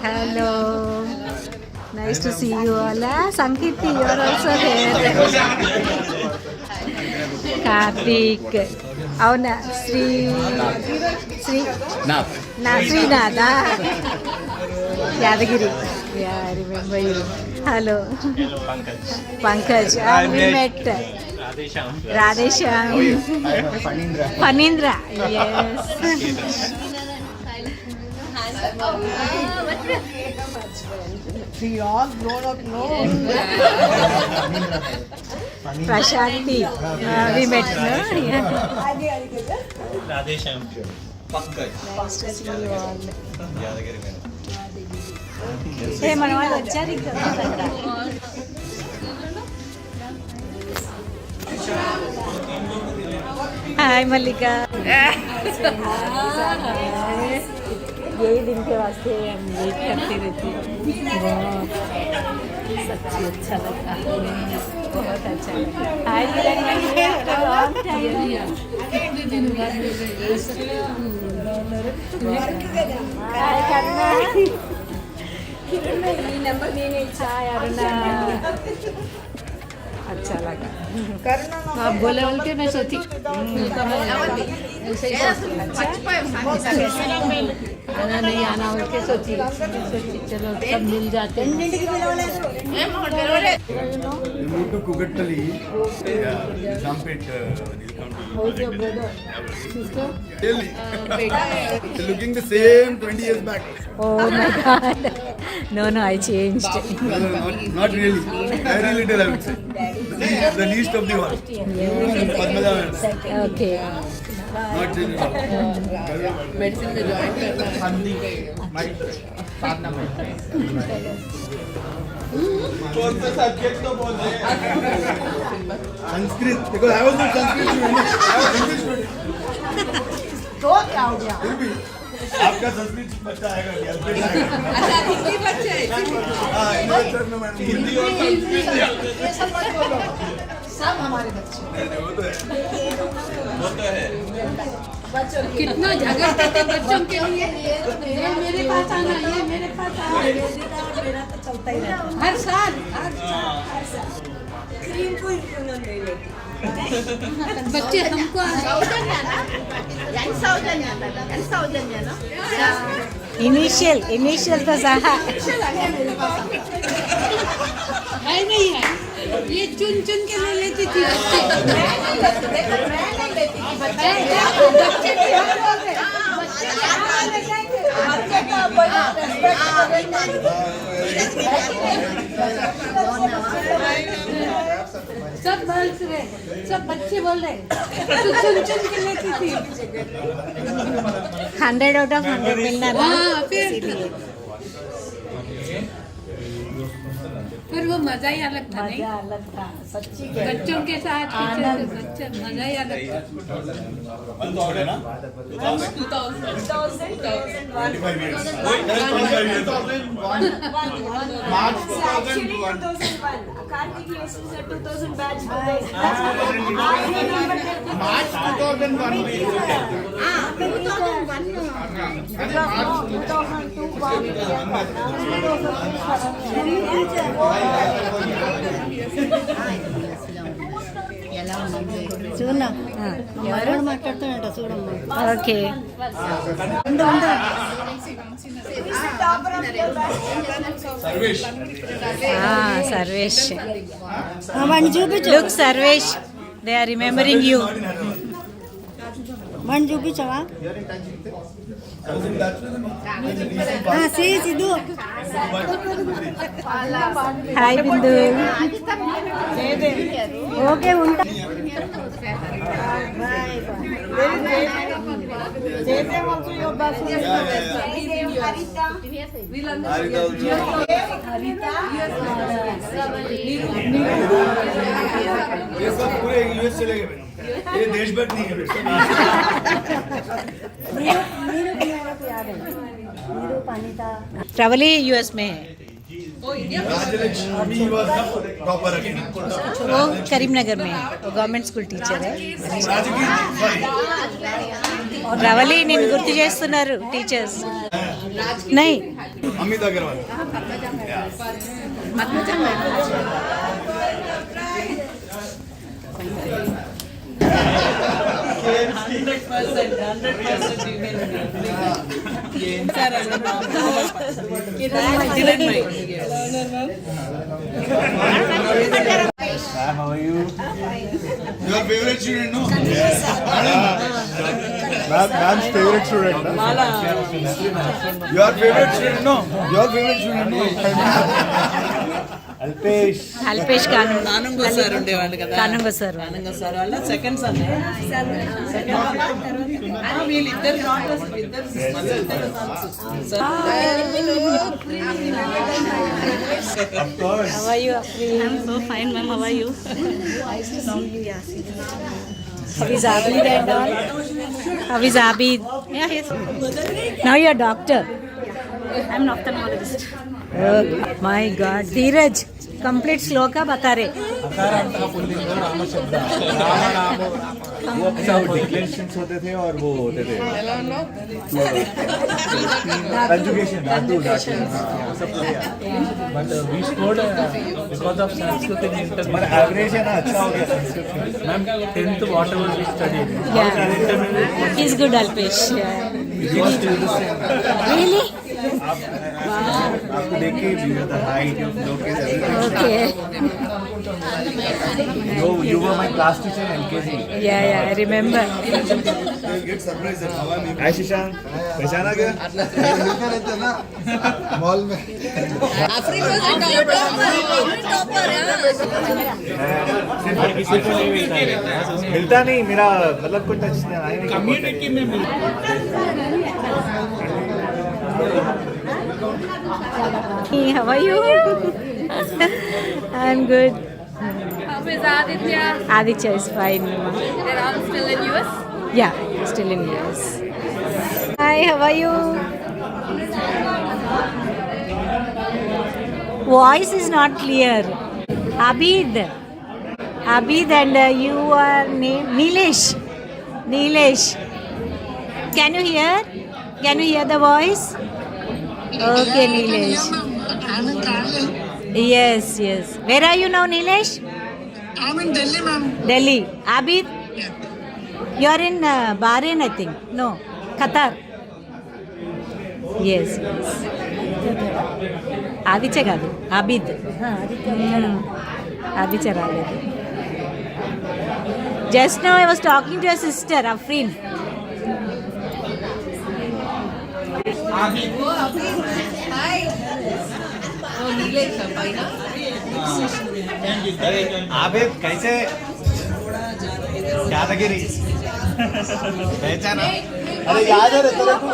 Hello. Nice to see you all. Sankirti, you are also here. Karthik. Avuna Srinath. Yadagiri. Yeah, I remember you. Hello. Pankaj. We met. Radhesham. Fanindra. Yes. We all grown up, no? Prashanti. We met, no? Yeah. Radhesham. Pankaj. Nice to see you all. Hey, మన వాళ్ళు వచ్చారు ఇంకా. हाय मल्लिका। यही दिन के वास्ते हम wait करते रहते हैं। सच्ची अच्छा लगा, बहुत अच्छा लगा। हाय किरण, हाय करना। किरण ने ये नंबर नहीं इच्छा यार ना, अच्छा लगा। आप बोले बोलते मैं सोची आना नहीं आना बोल के सोची चलो सब मिल जाते हैं। moved to Kugatpally. Jampet, Who's your brother? Sister? Really? Looking the same 20 years back. Oh my God. No, I changed. Not really. Very little, I would say. The least of the one. Padmaja. Okay. Not really. Medicine में join करता है। Sanskrit, because I was not Sanskrit student. I was English student. तो क्या हो गया? फिर भी आपका संस्कृत बच्चा आएगा क्या? अच्छा हिंदी बच्चे हैं। हाँ, इंग्लिश में मैडम हिंदी और संस्कृत। ये सब मत बोलो। सब हमारे बच्चे। वो तो है। बच्चों कितना झगड़ा करते बच्चों के लिए। ये मेरे पास आना, ये मेरे पास आना। मेरा तो चलता ही रहता है। हर साल। क्रीम को इन्होंने नहीं लेती। बच्चे हमको इनिशियल तो सहा है नहीं है, ये चुन चुन के ले लेती थी बच्चे सब बोल रहे, सब बच्चे बोल रहे चुन चुन के लेती थी। 100 out of 100 मिलना था। फिर वो मजा ही अलग था। नहीं मजा अलग था, सच्ची बच्चों के साथ बच्चे मजा ही अलग था। 2001 చూడన్నా ఎవరు మాట్లాడుతాడంట చూడమ్మా. ఓకే సర్వేష్ వాడిని చూపించు, look Sarvesh, they are remembering you. వాడిని చూపించవా? సిద్ధు హాయ్ బిందు. ఓకే ఉంటా. ये सब पूरे यूएस चले गए, ये देश भर नहीं है। प्रवली यूएस में है, राजलक्ष्मी was proper again. वो करीमनगर में है, वो गवर्नमेंट स्कूल टीचर है. राजगीर, sorry. రవలి నిన్ను గుర్తు చేస్తున్నారు టీచర్స్. नहीं Amit Agarwal. How are you? Your favorite student, no? Ma'am's favorite student. Your favorite student, no? Your favorite student, no? Alpesh. Alpesh కాను నానంగో సార్ ఉండేవాళ్ళు కదా, కానుంగ సార్ నానంగో సార్ వాళ్ళ సెకండ్ సన్. వీళ్ళిద్దరు daughters, ఇద్దరు Of course. How are you, Afreen? I'm so fine, ma'am. How are you? How is Abid and all? How is Abid? Yeah, yes. Now you are doctor. I'm an ophthalmologist. Oh my God. Dheeraj complete श्लोक बता रहे. वो सब declarations होते थे और वो होते थे एजुकेशन धातु सब But we scored because of Sanskrit in पर intermediate. एवरेज है ना अच्छा हो गया संस्कृत में. Ma'am, 10th whatever we studied. Yeah. He's good, Alpesh. Yeah. Really? आपको देख के द हाइट ऑफ लोग के Okay. you were my class teacher in LKG. Yeah, yeah. I remember. Get surprise है हवा में. हाय शीशांक पहचाना क्या? मिलते रहते हैं ना मॉल में. मिलता नहीं मेरा मतलब कोई टच नहीं. Community में मिलता Hey, how are you? I'm good. How is Aditya? Aditya is fine. They're all still in US? Yeah, still in US. Hi, how are you? Voice is not clear. Abid. Abid and you are Nilesh. Nilesh. Can you hear? Can you hear the voice? Okay, Nilesh. Yes, yes. Where are you now, Nilesh? I'm in Delhi, ma'am. Delhi. Abid? You are in Bahrain, I think. No, Qatar. Yes, yes. Aditya కాదు అబిద్. ఆదిత్య రాలేదు. Just now I was talking to your sister, Afreen. Abid कैसे यादगिरी पहचाना? अरे याद है तेरे को?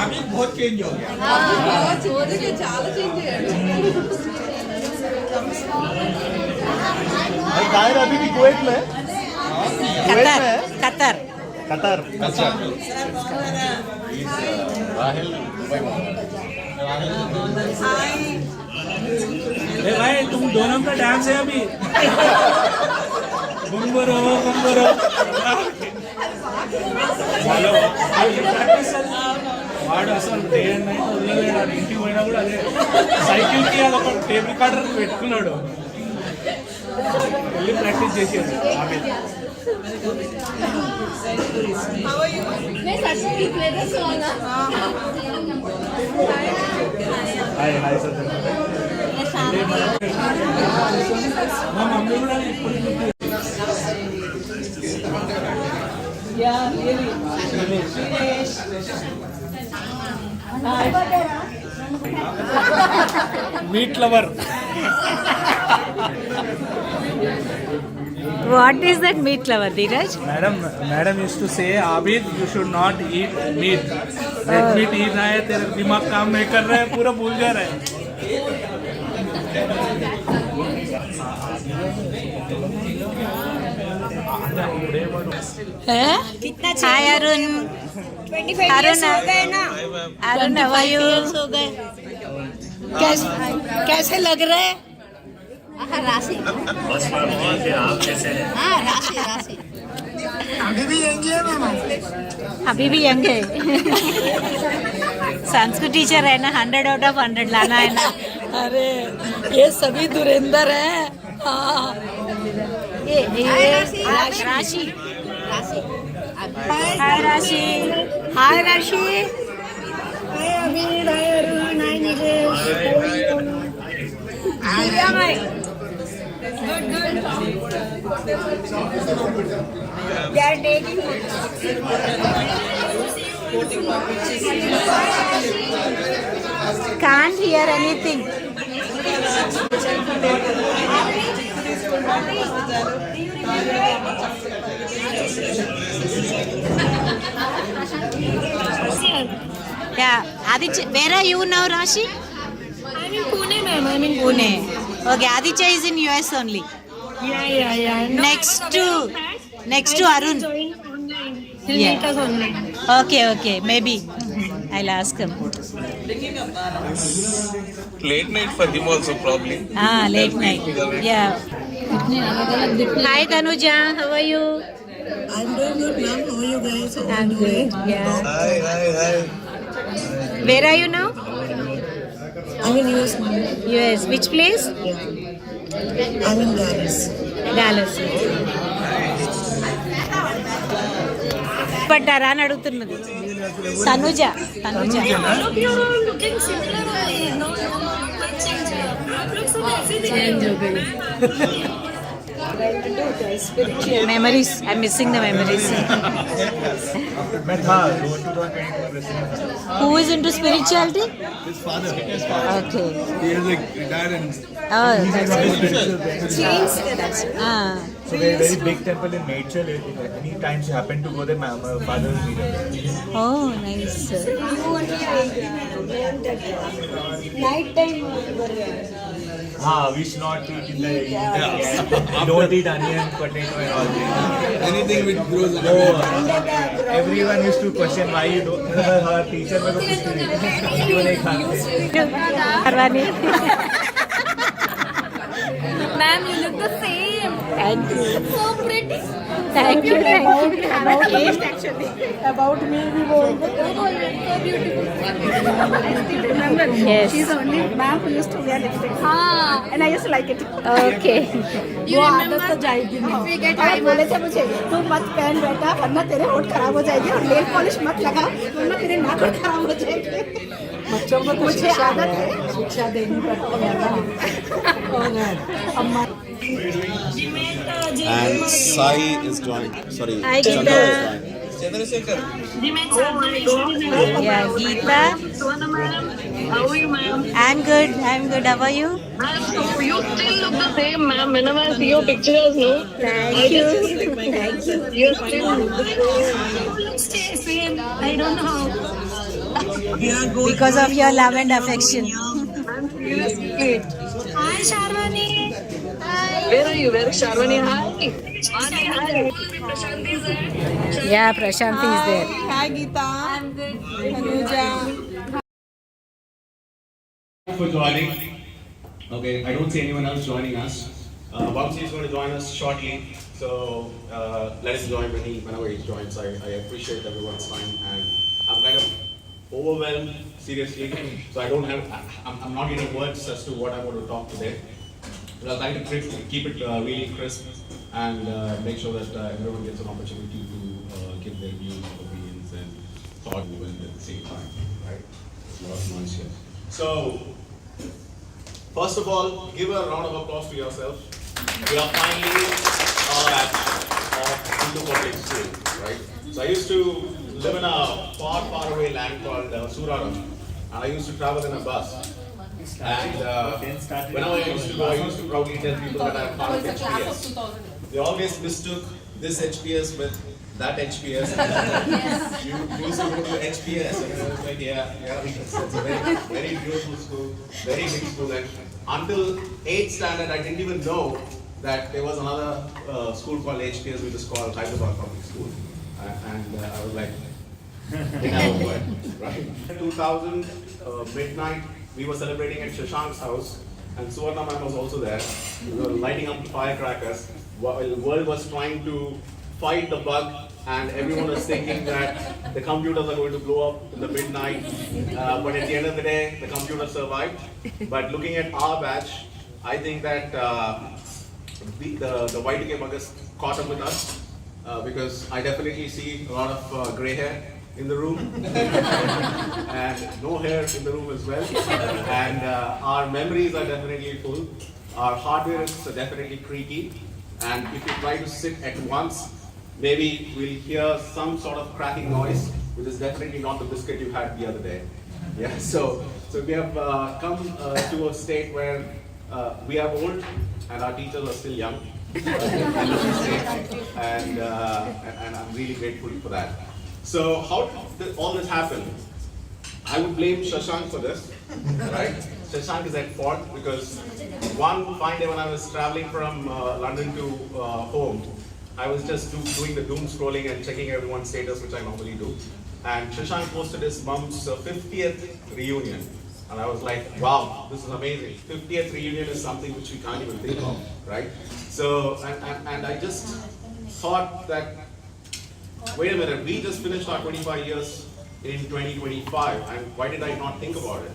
अभी बहुत चेंज हो गया. भाई ताहिर अभी भी कुवैत में है? Qatar. Qatar. कतर. अच्छा. भाई तुम दोनों का डांस है अभी. गुंगरो गुंगरो. వాడు అసలు డే అండ్ నైట్ వదిలేడు. ఇంటికి పోయినా కూడా అదే సైకిల్కి అదొక టేబుల్ కార్డర్ పెట్టుకున్నాడు. వెళ్ళి ప్రాక్టీస్ చేసేది ఆమె. हाय हाय सर. మా మమ్మీ కూడా meet lover. What is that meat lover, Dheeraj? Madam used to say Abid you should not eat meat. Red meat eat रहा है तेरा दिमाग काम नहीं कर रहा है, पूरा भूल जा रहा है. Hi Arun. 25 Arun, हो गए ना. Arun, how are you? हो गए. कैसे लग रहे हैं? राशि. हाँ, राशि. अभी भी यंग है मैम अभी भी यंग है संस्कृत टीचर है ना 100 out of 100 लाना है ना अरे ये सभी दुरेंदर हैं हाँ ये राशि हाय राशि हाय राशि They are taking can't hear anything. Yeah, Aditya, where are you now, Rashi? I'm in Pune, ma'am. I'm in Pune. Okay, Aditya is in US only. Yeah. No, Next to Arun. Join online. He'll Yeah. meet us online. Okay, maybe. I'll ask him. Late night for him also probably. Late night. Yeah. Hi, Tanuja. How are you? I'm doing good ma'am how are you guys I'm good. Yeah. Hi. Where are you now? I'm in US ma'am US. Which place? I'm in Dallas Dallas. పడ్డారా అని అడుగుతున్నది Tanuja You're all looking similar only. No, much change. आप लोग सब ऐसे दिख रहे हो. memories. I'm missing the memories. Who is into spirituality? His father. Okay. He is like retired and Oh, that's good. So there's a very big temple in Nature. Any times you happen to go there, my father will meet there. Oh, nice. We should not eat in the evening. Don't eat onion, potato and all this. anything which grows in Everyone used to question why you don't. Her teacher मेरे को पूछती थी क्यों नहीं खाते. Parvani. Ma'am, you look the same. Thank you. So pretty. Thank you. about me we won't So beautiful. remember Yes. she's the only ma'am who used to wear lipstick हाँ. and I used to like it Okay. वो आदत तो जाएगी नहीं और बोले थे मुझे तू मत पहन बेटा वरना तेरे होठ खराब हो जाएगी और नेल पॉलिश मत लगा वरना तेरे नाक खराब हो जाएंगे बच्चों को मुझे आदत है शिक्षा देनी पड़ती है और अम्मा And Sai is joined. Sorry. Hi, Chandra Geeta. is joined. Chandrasekhar. Yeah, Geeta. How are you, ma'am? I'm good. How are you? You still look the same, ma'am. Whenever I see your pictures, no? Thank you. Thank you. You're still. Same. I don't know how. Because of your love and affection. Hi, Sharwani. Where are you? Where is Sharwani? Hi. Hi. Yeah, Prashanti is there. Hi Geeta I'm good. Anuja For joining. Okay, I don't see anyone else joining us. Vamsi is going to join us shortly, so let us join whenever he joins. I appreciate everyone's time, and I'm kind of overwhelmed, seriously. So I don't have, I'm not getting words as to what I'm going to talk today. But I'll try to keep it really crisp and make sure that everyone gets an opportunity to give their views, opinions, and thought movement at the same time. Right? There's a lot of noise here. So. First of all, give a round of applause to yourself. We are finally into public school, right? So I used to live in a far, far away land called Suraram, and I used to travel in a bus. And whenever I used to go, I used to proudly tell people that I'm part of HPS. They always mistook this HPS with that HPS. You used to go to HPS, and I was like, it's a very beautiful school, very big school. And until 8th standard, I didn't even know that there was another school called HPS, which is called Hyderabad Public School. And I was like, right? 2000 midnight, we were celebrating at Shashank's house, and Suvarna ma'am was also there. We were lighting up firecrackers while the world was trying to fight the bug, and everyone was thinking that the computers are going to blow up in the midnight. But at the end of the day, the computer survived. But looking at our batch, I think that the Y2K bug has caught up with us, because I definitely see a lot of gray hair in the room and no hair in the room as well. And our memories are definitely full. Our hardware is definitely creaky. And if you try to sit at once, maybe we'll hear some sort of cracking noise, which is definitely not the biscuit you had the other day. Yeah, so we have come to a state where we are old and our teachers are still young. And I'm really grateful for that. So how did all this happen? I would blame Shashank for this, right? Shashank is at fault because one fine day when I was traveling from London to home, I was just doing the doom scrolling and checking everyone's status, which I normally do. And Shashank posted his mom's 50th reunion. And I was like, wow, this is amazing. 50th reunion is something which we can't even think of, right? So, and I just thought that, wait a minute, we just finished our 25 years in 2025, and why did I not think about it?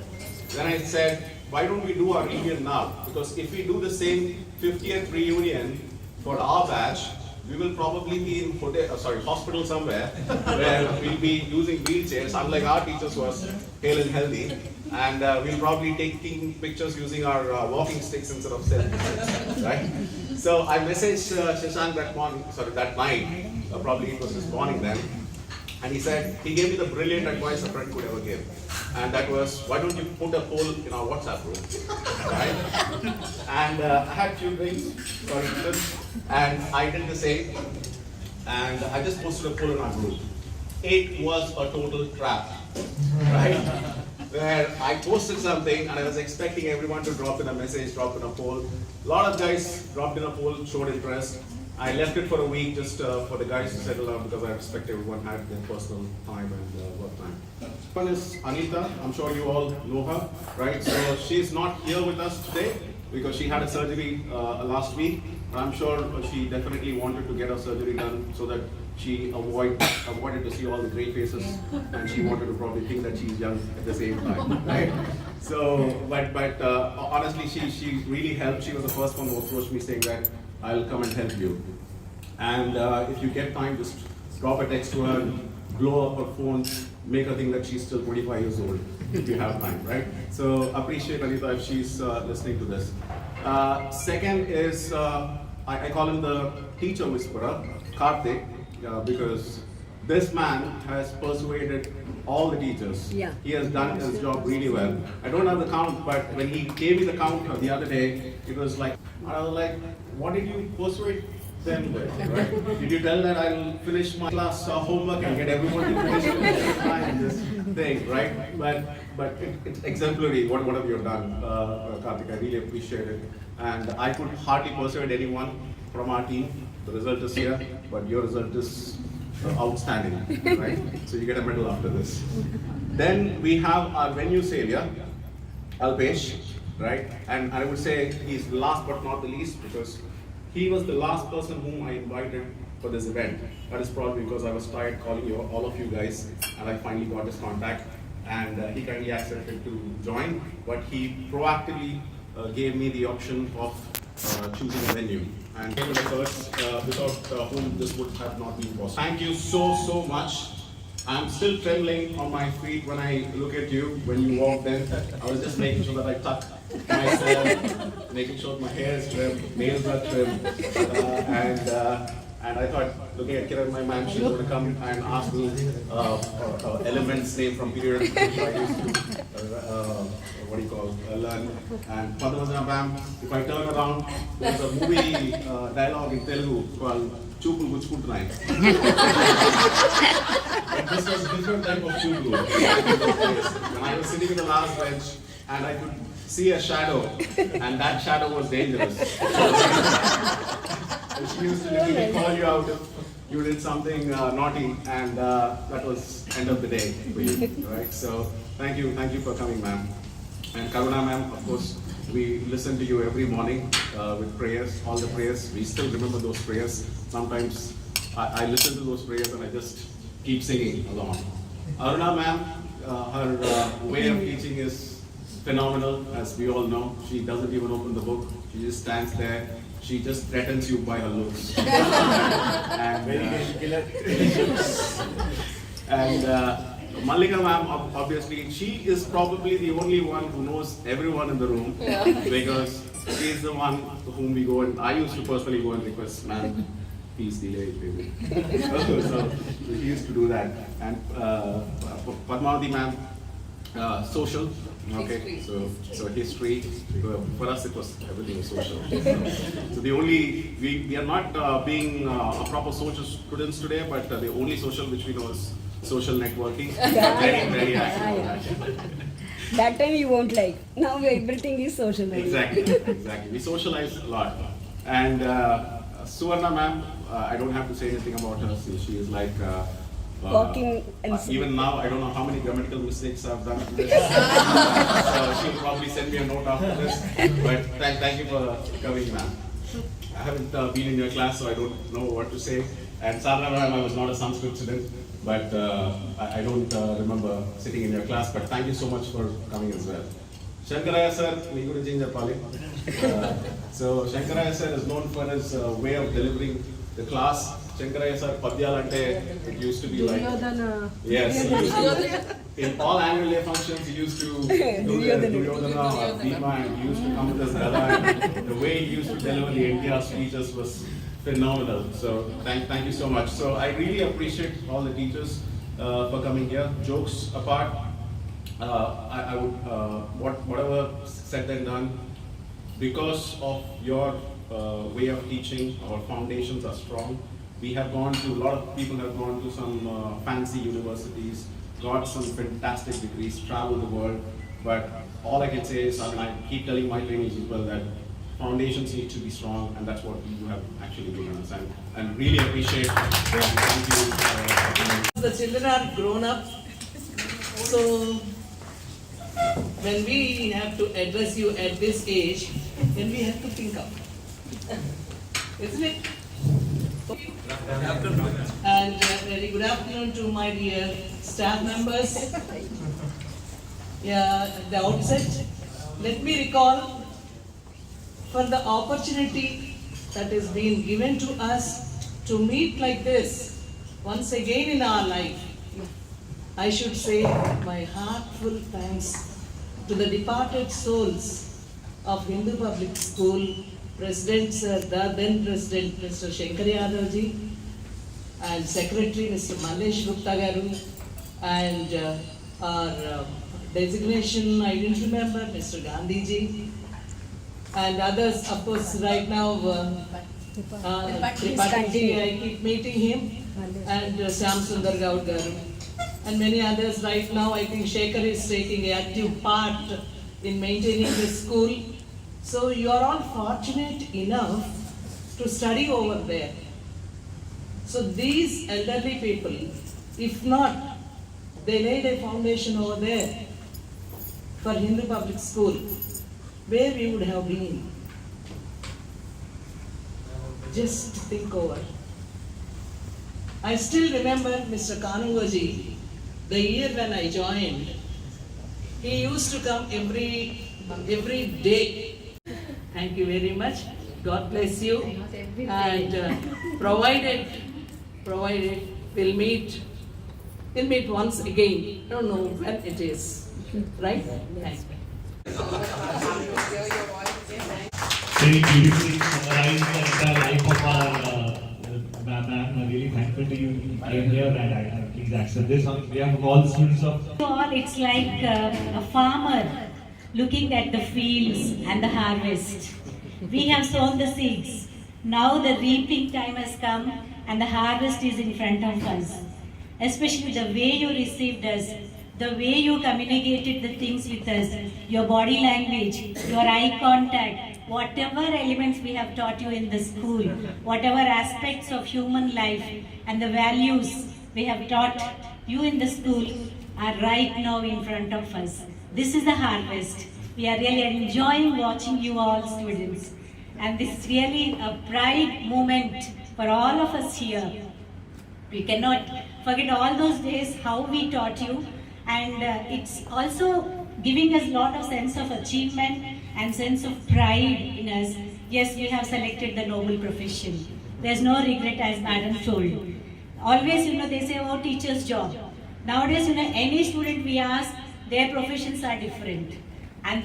Then I said, why don't we do our reunion now? Because if we do the same 50th reunion for our batch, we will probably be in hospital somewhere where we'll be using wheelchairs, unlike our teachers who are hale and healthy. And we'll probably taking pictures using our walking sticks instead of selfies, right? So I messaged Shashank that night, probably it was this morning then, and he gave me the brilliant advice a friend could ever give. And that was, why don't you put a poll in our WhatsApp group, right? And I had few drinks, and I did the same. And I just posted a poll in our group. It was a total trap, right? Where I posted something and I was expecting everyone to drop in a message, drop in a poll. A lot of guys dropped in a poll, showed interest. I left it for a week just for the guys to settle down because I respect everyone had their personal time and work time. One is Anita, I'm sure you all know her, right? So she's not here with us today because she had a surgery last week. I'm sure she definitely wanted to get her surgery done so that she avoided to see all the gray faces, and she wanted to probably think that she's young at the same time, right? So, but honestly, she really helped. She was the first one who approached me saying that I'll come and help you. And if you get time, just drop a text to her, blow up her phone, make her think that she's still 25 years old, if you have time, right? So appreciate Anita if she's listening to this. Second is, I call him the teacher whisperer, Karthik, because this man has persuaded all the teachers. Yeah. He has done his job really well. I don't have the count, but when he gave me the count the other day, it was like, I was like, what did you persuade them with, right? Did you tell that I'll finish my class homework and get everyone to finish this thing, right? But it's exemplary, what have you done, Karthik, I really appreciate it. And I could hardly persuade anyone from our team. The result is here, but your result is outstanding, right? So you get a medal after this. Then we have our venue savior, Alpesh, right? And I would say he's last but not the least because he was the last person whom I invited for this event. That is probably because I was tired calling all of you guys, and I finally got his contact, and he kindly accepted to join, but he proactively gave me the option of choosing a venue. And came to the first, without whom this would have not been possible. Thank you so much. I'm still trembling on my feet when I look at you when you walked in. I was just making sure that I tuck myself, making sure my hair is trimmed, nails are trimmed, and I thought, looking at Kiran, my man, she's going to come and ask me elements name from period which I used to, learn. And Padmavati ma'am, if I turn around, there's a movie dialogue in Telugu called Chupul Guchkuntunayi. But this was different type of chupul. When I was sitting in the last bench and I could see a shadow, and that shadow was dangerous. She used to literally call you out if you did something naughty, and that was end of the day for you, right? So thank you for coming, ma'am. And Karuna ma'am, of course, we listen to you every morning with prayers, all the prayers. We still remember those prayers. Sometimes I listen to those prayers and I just keep singing along. Aruna ma'am, her way of teaching is phenomenal, as we all know. She doesn't even open the book. She just stands there. She just threatens you by her looks. And Mallika ma'am, obviously, she is probably the only one who knows everyone in the room, because she is the one to whom we go, and I used to personally go and request, ma'am, please delay it, baby. So he used to do that. And Padmavati ma'am, social. Okay, so history. For us, it was everything was social. So the only we are not being a proper social students today, but the only social which we know is social networking. Very active. That time you won't like. Now everything is social. Exactly. We socialize a lot. And Suvarna ma'am, I don't have to say anything about her. She is like. Walking and even now, I don't know how many grammatical mistakes I've done. So she'll probably send me a note after this. But thank you for coming, ma'am. I haven't been in your class, so I don't know what to say. And Sadhana ma'am, I was not a Sanskrit student, but I don't remember sitting in your class. But thank you so much for coming as well. Shankaraya sir, we could change Pali. So Shankaraya sir is known for his way of delivering the class. Shankaraya sir, Padyalante, it used to be like, yes, he used to, in all annual day functions, he used to do the Duryodhana or Bhima, and he used to come with his Gada, and the way he used to deliver the NTR speeches was phenomenal. So thank you so much. So I really appreciate all the teachers for coming here. Jokes apart, I would, whatever said and done, because of your way of teaching, our foundations are strong. We have gone to, a lot of people have gone to some fancy universities, got some fantastic degrees, traveled the world, but all I can say is, I keep telling my trainees as well that foundations need to be strong, and that's what you have actually given us, and really appreciate. Thank you. The children are grown up, so when we have to address you at this age, then we have to think up, isn't it? And very good afternoon to my dear staff members. At the outset, let me recall for the opportunity that is being given to us to meet like this once again in our life. I should say my heartful thanks to the departed souls of Hindu Public School President Sir, the then President Mr. Shankar Yadav ji, and Secretary Mr. Malesh Gupta Garu, and our designation, I didn't remember, Mr. Gandhi ji, and others, of course, right now, Tripathi ji, I keep meeting him, and Syam Sundar Gaud Garu, and many others right now. I think Shekhar is taking an active part in maintaining the school. So you are all fortunate enough to study over there. So these elderly people, if not, they laid a foundation over there for Hindu Public School, where we would have been. Just think over. I still remember Mr. Kanungoji, the year when I joined. He used to come every day. Thank you very much. God bless you. And provided we'll meet once again. Don't know when it is. Right? Thanks. Very beautifully summarized the entire life of our ma'am. I'm really thankful to you. You came here, and please accept this on behalf of all the students of. It's like a farmer looking at the fields and the harvest. We have sown the seeds. Now the reaping time has come and the harvest is in front of us. Especially the way you received us, the way you communicated the things with us, your body language, your eye contact, whatever elements we have taught you in the school, whatever aspects of human life and the values we have taught you in the school are right now in front of us. This is the harvest. We are really enjoying watching you all students. And this is really a pride moment for all of us here We cannot forget all those days, how we taught you, and it's also giving us a lot of sense of achievement and sense of pride in us. Yes, we have selected the noble profession. There's no regret, as Madam told. Always, they say, oh, teacher's job. Nowadays, any student we ask, their professions are different. And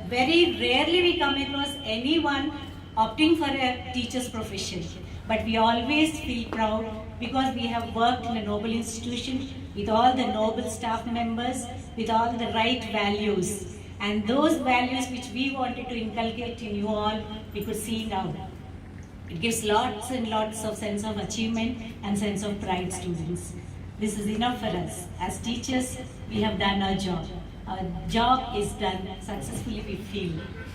very rarely we come across anyone opting for a teacher's profession. But we always feel proud because we have worked in a noble institution with all the noble staff members, with all the right values. And those values which we wanted to inculcate in you all, we could see now. It gives lots and lots of sense of achievement and sense of pride, students. This is enough for us. As teachers, we have done our job. Our job is done successfully, we feel.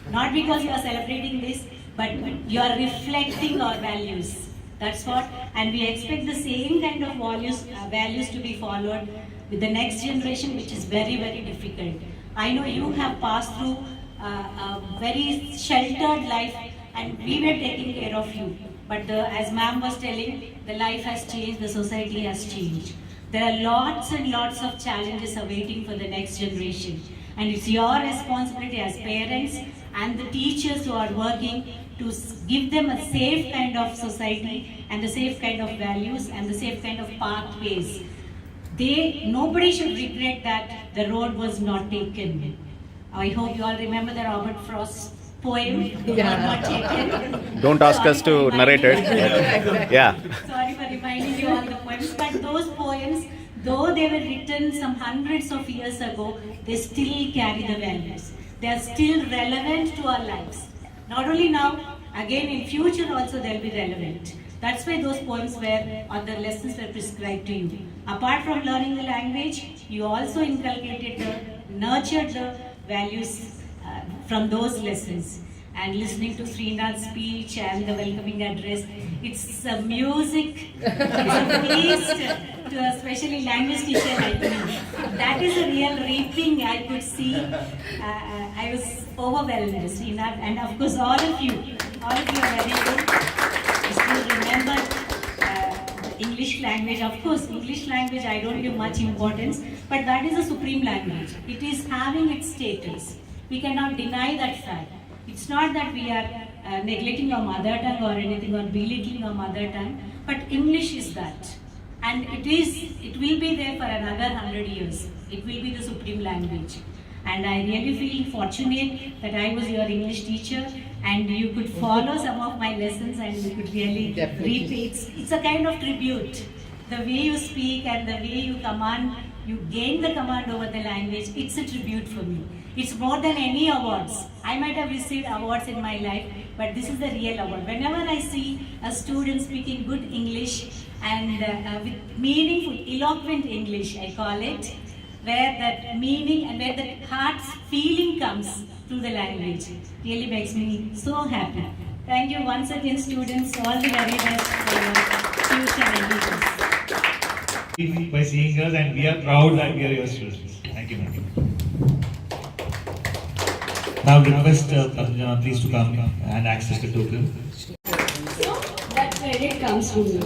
Not because you are celebrating this, but you are reflecting our values. That's what, and we expect the same kind of values to be followed with the next generation, which is very, very difficult. I know you have passed through a very sheltered life, and we were taking care of you. But as ma'am was telling, the life has changed, the society has changed. There are lots and lots of challenges awaiting for the next generation. And it's your responsibility as parents and the teachers who are working to give them a safe kind of society and the safe kind of values and the safe kind of pathways. Nobody should regret that the road was not taken. I hope you all remember the Robert Frost poem, Not Taken. Don't ask us to narrate it. Yeah. Sorry for reminding you all the poems, but those poems, though they were written some hundreds of years ago, they still carry the values. They are still relevant to our lives. Not only now, again in future also they'll be relevant. That's why those poems were, or the lessons were prescribed to you. Apart from learning the language, you also nurtured the values from those lessons. And listening to Srinath's speech and the welcoming address, it's a music, it's a feast to especially language teacher like me. That is a real reaping I could see. I was overwhelmed, Srinath, and of course all of you are very good. I still remember the English language. Of course, English language I don't give much importance, but that is a supreme language. It is having its status. We cannot deny that fact. It's not that we are neglecting our mother tongue or anything or belittling our mother tongue, but English is that. And it will be there for another 100 years. It will be the supreme language. And I really feel fortunate that I was your English teacher and you could follow some of my lessons and you could really repeat. It's a kind of tribute. The way you speak and the way you command, you gain the command over the language, it's a tribute for me. It's more than any awards. I might have received awards in my life, but this is the real award. Whenever I see a student speaking good English and with meaningful, eloquent English, I call it, where that meaning and where the heart's feeling comes through the language, really makes me so happy. Thank you once again, students. All the very best for your future endeavors. By seeing us, and we are proud that we are your students. Thank you, ma'am. Now request Padma please to come and access the token. So that credit comes from you.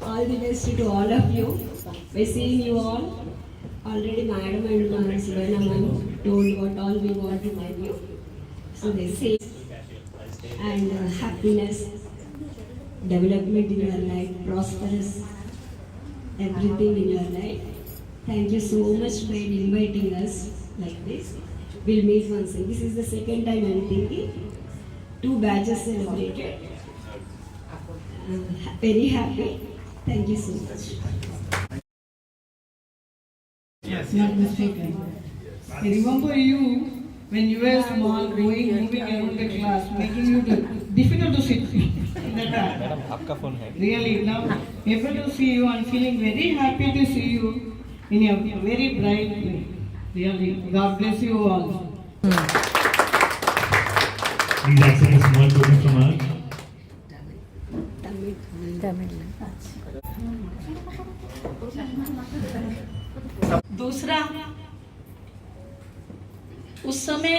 All the best to all of you. By seeing you all, already Madam and Sivana ma'am told what all we want to tell you. So they say, and happiness, development in your life, prosperous, everything in your life. Thank you so much for inviting us like this. We'll meet once again. This is the second time I'm thinking. 2 batches celebrated. Very happy. Thank you so much. Yes. Not mistaken. I remember you when you were small, moving around the class, making it difficult to sit in the class. Really, now able to see you and feeling very happy to see you in a very bright way. Really, God bless you all. Please accept a small token from us. दूसरा, उस समय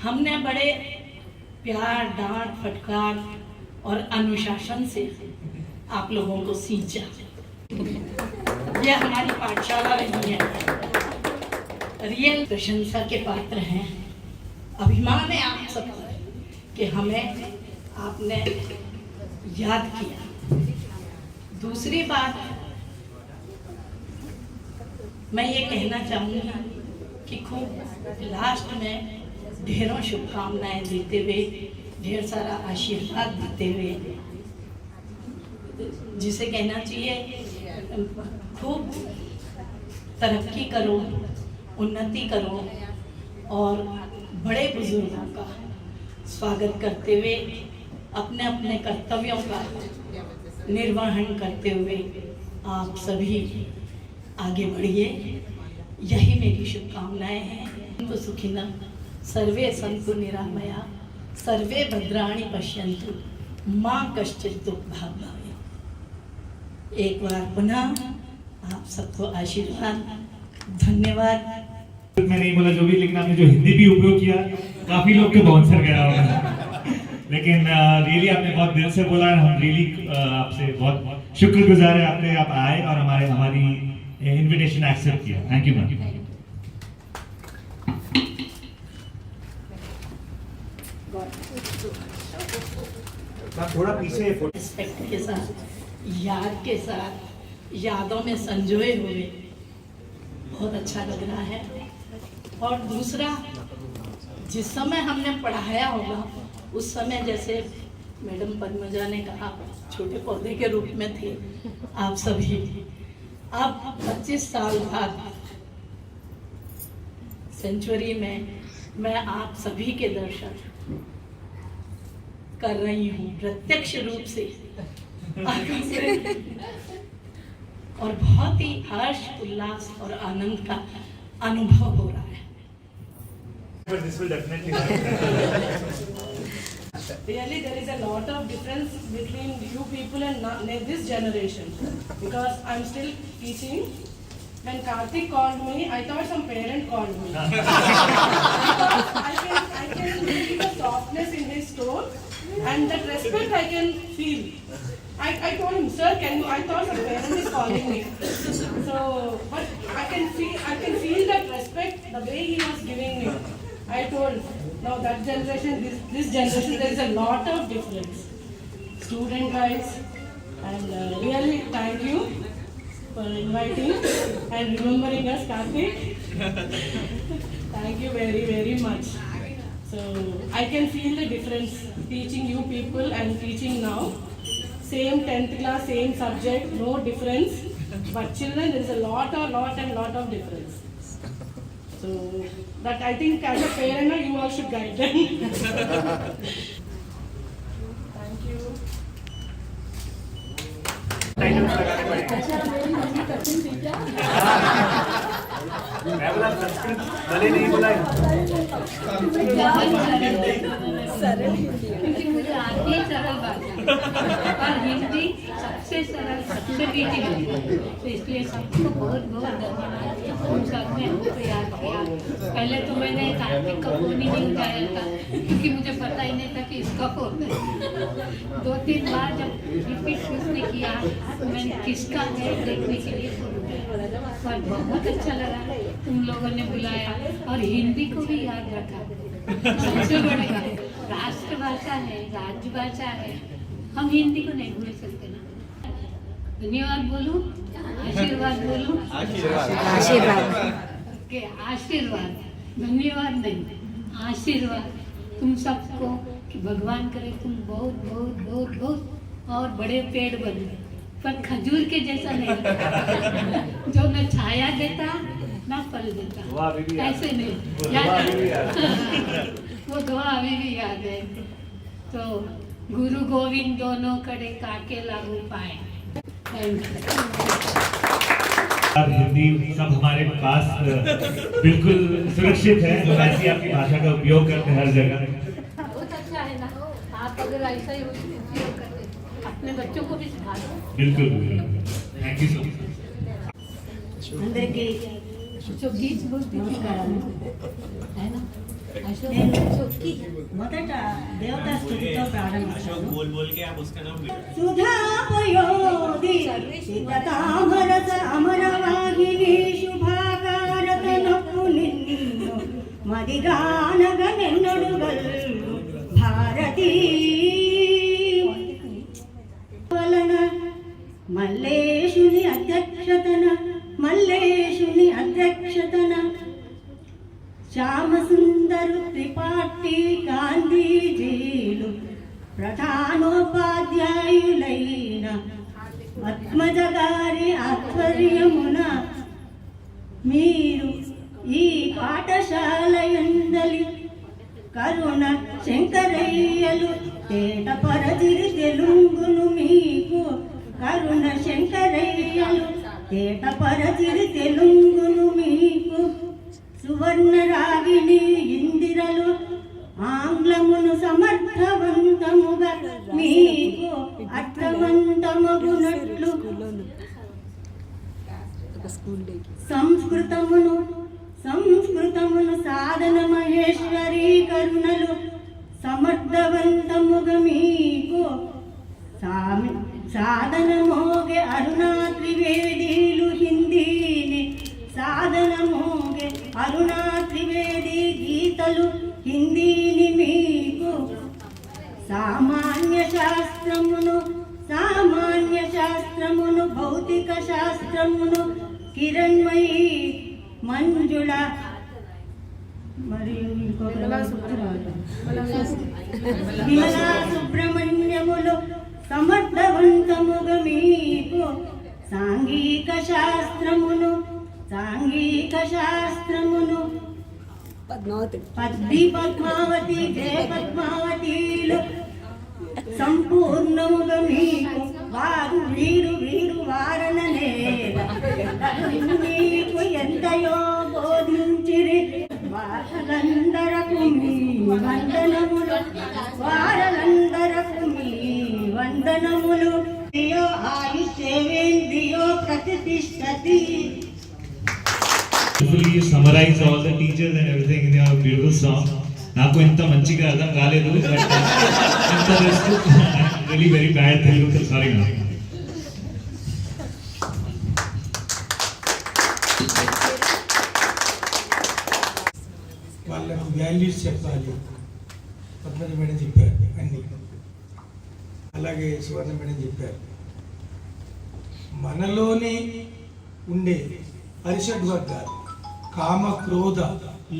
हमने बड़े प्यार, डांट, फटकार और अनुशासन से आप लोगों को सींचा। यह हमारी पाठशाला रही है, रियल प्रशंसा के पात्र हैं। अभिमान है आप सबको कि हमें आपने याद किया। दूसरी बात मैं ये कहना चाहूँगी कि खूब लास्ट में ढेरों शुभकामनाएं देते हुए, ढेर सारा आशीर्वाद देते हुए, जिसे कहना चाहिए खूब तरक्की करो, उन्नति करो और बड़े बुजुर्गों का स्वागत करते हुए अपने अपने कर्तव्यों का निर्वहन करते हुए आप सभी आगे बढ़िए, यही मेरी शुभकामनाएं हैं। तो सुखिनः सर्वे सन्तु निरामया, सर्वे भद्राणि पश्यन्तु, माँ कश्चित् दुःखभाग् भवेत्। एक बार पुनः आप सबको आशीर्वाद, धन्यवाद। मैं नहीं बोला जो भी, लेकिन आपने जो हिंदी भी उपयोग किया, काफी लोग के बाउंसर गया होगा। लेकिन रियली आपने बहुत दिल से बोला, हम रियली आपसे बहुत शुक्रगुजार है आपने, आप आए और हमारी इनविटेशन एक्सेप्ट किया। Thank you ma'am. थोड़ा पीछे रिस्पेक्ट के साथ, याद के साथ, यादों में संजोए हुए बहुत अच्छा लग रहा है। और दूसरा, जिस समय हमने पढ़ाया होगा उस समय जैसे मैडम पद्मजा ने कहा छोटे पौधे के रूप में थे आप सभी। अब 25 साल बाद सेंचुरी में मैं आप सभी के दर्शन कर रही हूँ प्रत्यक्ष रूप से और बहुत ही हर्ष, उल्लास और आनंद का अनुभव हो रहा है। But this will definitely happen. Really, there is a lot of difference between you people and this generation, because I'm still teaching. When Karthik called me, I thought some parent called me. I can see the softness in his tone and that respect I can feel. I told him, sir, can you? I thought some parent is calling me. So, but I can feel that respect, the way he was giving me. I told, now that generation, this generation, there is a lot of difference. Student guys, and really thank you for inviting and remembering us, Karthik. Thank you very, very much. So I can feel the difference teaching you people and teaching now. Same 10th class, same subject, no difference. But children, there is a lot of difference. So that I think as a parent, you all should guide them. Thank you. मैं बोला संस्कृत भले नहीं बोला क्योंकि मुझे आती है सरल भाषा और हिंदी सबसे सरल, सबसे मीठी है, तो इसलिए सबको बहुत बहुत धन्यवाद। उन सब ने हमको याद किया। पहले तो मैंने कार्तिक का फोन ही नहीं उठाया था क्योंकि मुझे पता ही नहीं था कि इसका फोन है। 2-3 बार जब रिपीट उसने किया तो मैंने किसका है देखने के लिए फोन उठाया और बहुत अच्छा लगा तुम लोगों ने बुलाया और हिंदी को भी याद रखा। सबसे बड़ी बात, राष्ट्रभाषा है, राज्यभाषा है, हम हिंदी को नहीं भूल सकते ना। धन्यवाद बोलूं, आशीर्वाद बोलूं? आशीर्वाद। ओके, आशीर्वाद, धन्यवाद नहीं, आशीर्वाद तुम सबको कि भगवान करे तुम बहुत बहुत बहुत बहुत और बड़े पेड़ बने, पर खजूर के जैसा नहीं जो न छाया देता ना फल देता, ऐसे नहीं याद। वो दुआ अभी भी याद है। तो गुरु गोविंद दोनों कड़े काके लागू पाए। Thank you. हिंदी सब हमारे पास बिल्कुल सुरक्षित है, हम ऐसी आपकी भाषा का उपयोग करते हैं हर जगह। बहुत अच्छा है ना, आप अगर ऐसा ही उपयोग करते अपने बच्चों को भी सिखा दो। बिल्कुल बिल्कुल, थैंक यू सो मच। अंदर के जो गीत बोलती थी है ना, మొదట దేవతా స్తుతితో ప్రారంభిస్తాను. సుధాపయోధి సీతామరస అమరవాహిని శుభాకారతనొప్పు నిన్ను మదిగానగ నిన్నడుగల్లు భారతీ వలన మల్లేశుని అధ్యక్షతన శ్యామసుందరు త్రిపాఠి గాంధీజీలు ప్రధానోపాధ్యాయులైన పద్మజ గారి ఆధ్వర్యమున మీరు ఈ పాఠశాల యందలి కరుణ శంకరయ్యలు తేటపరచిరి తెలుగును మీకు కరుణ శంకరయ్యలు తేటపరచిరి తెలుగును మీకు సువర్ణ రాగిణి ఇందిరలు ఆంగ్లమును సమర్థవంతముగా మీకు అర్థవంతమగునట్లు సంస్కృతమును సాధన మహేశ్వరీ కరుణలు సమర్థవంతముగా మీకు సాధన మోగే అరుణా త్రివేదీలు హిందీని సాధన మోగే అరుణా త్రివేది గీతలు హిందీని మీకు సామాన్య శాస్త్రమును భౌతిక శాస్త్రమును కిరణ్మయి మంజుళ మరియు విమలా సుబ్రహ్మణ్యములు సమర్థవంతముగా మీకు సాంఘిక శాస్త్రమును పద్మావతి జయ పద్మావతిలు సంపూర్ణముగా మీకు వారు వీరు వారననేల మీకు ఎంతయో బోధించిరి వారందరకు మీ వందనములు దియో ఆయుష్యేంద్రియో ప్రతిష్టతి. You summarize all the teachers and everything in your beautiful song. నాకు ఎంత మంచిగా అర్థం కాలేదు, బట్ ఎంత rest really very bad Telugu, sorry నా. వాళ్ళకు వాల్యూస్ చెప్పాలి. పద్మజ మేడం చెప్పారు అన్ని, అలాగే సువర్ణ మేడం చెప్పారు. మనలోనే ఉండే పరిషడ్ వర్గాలు కామ క్రోధ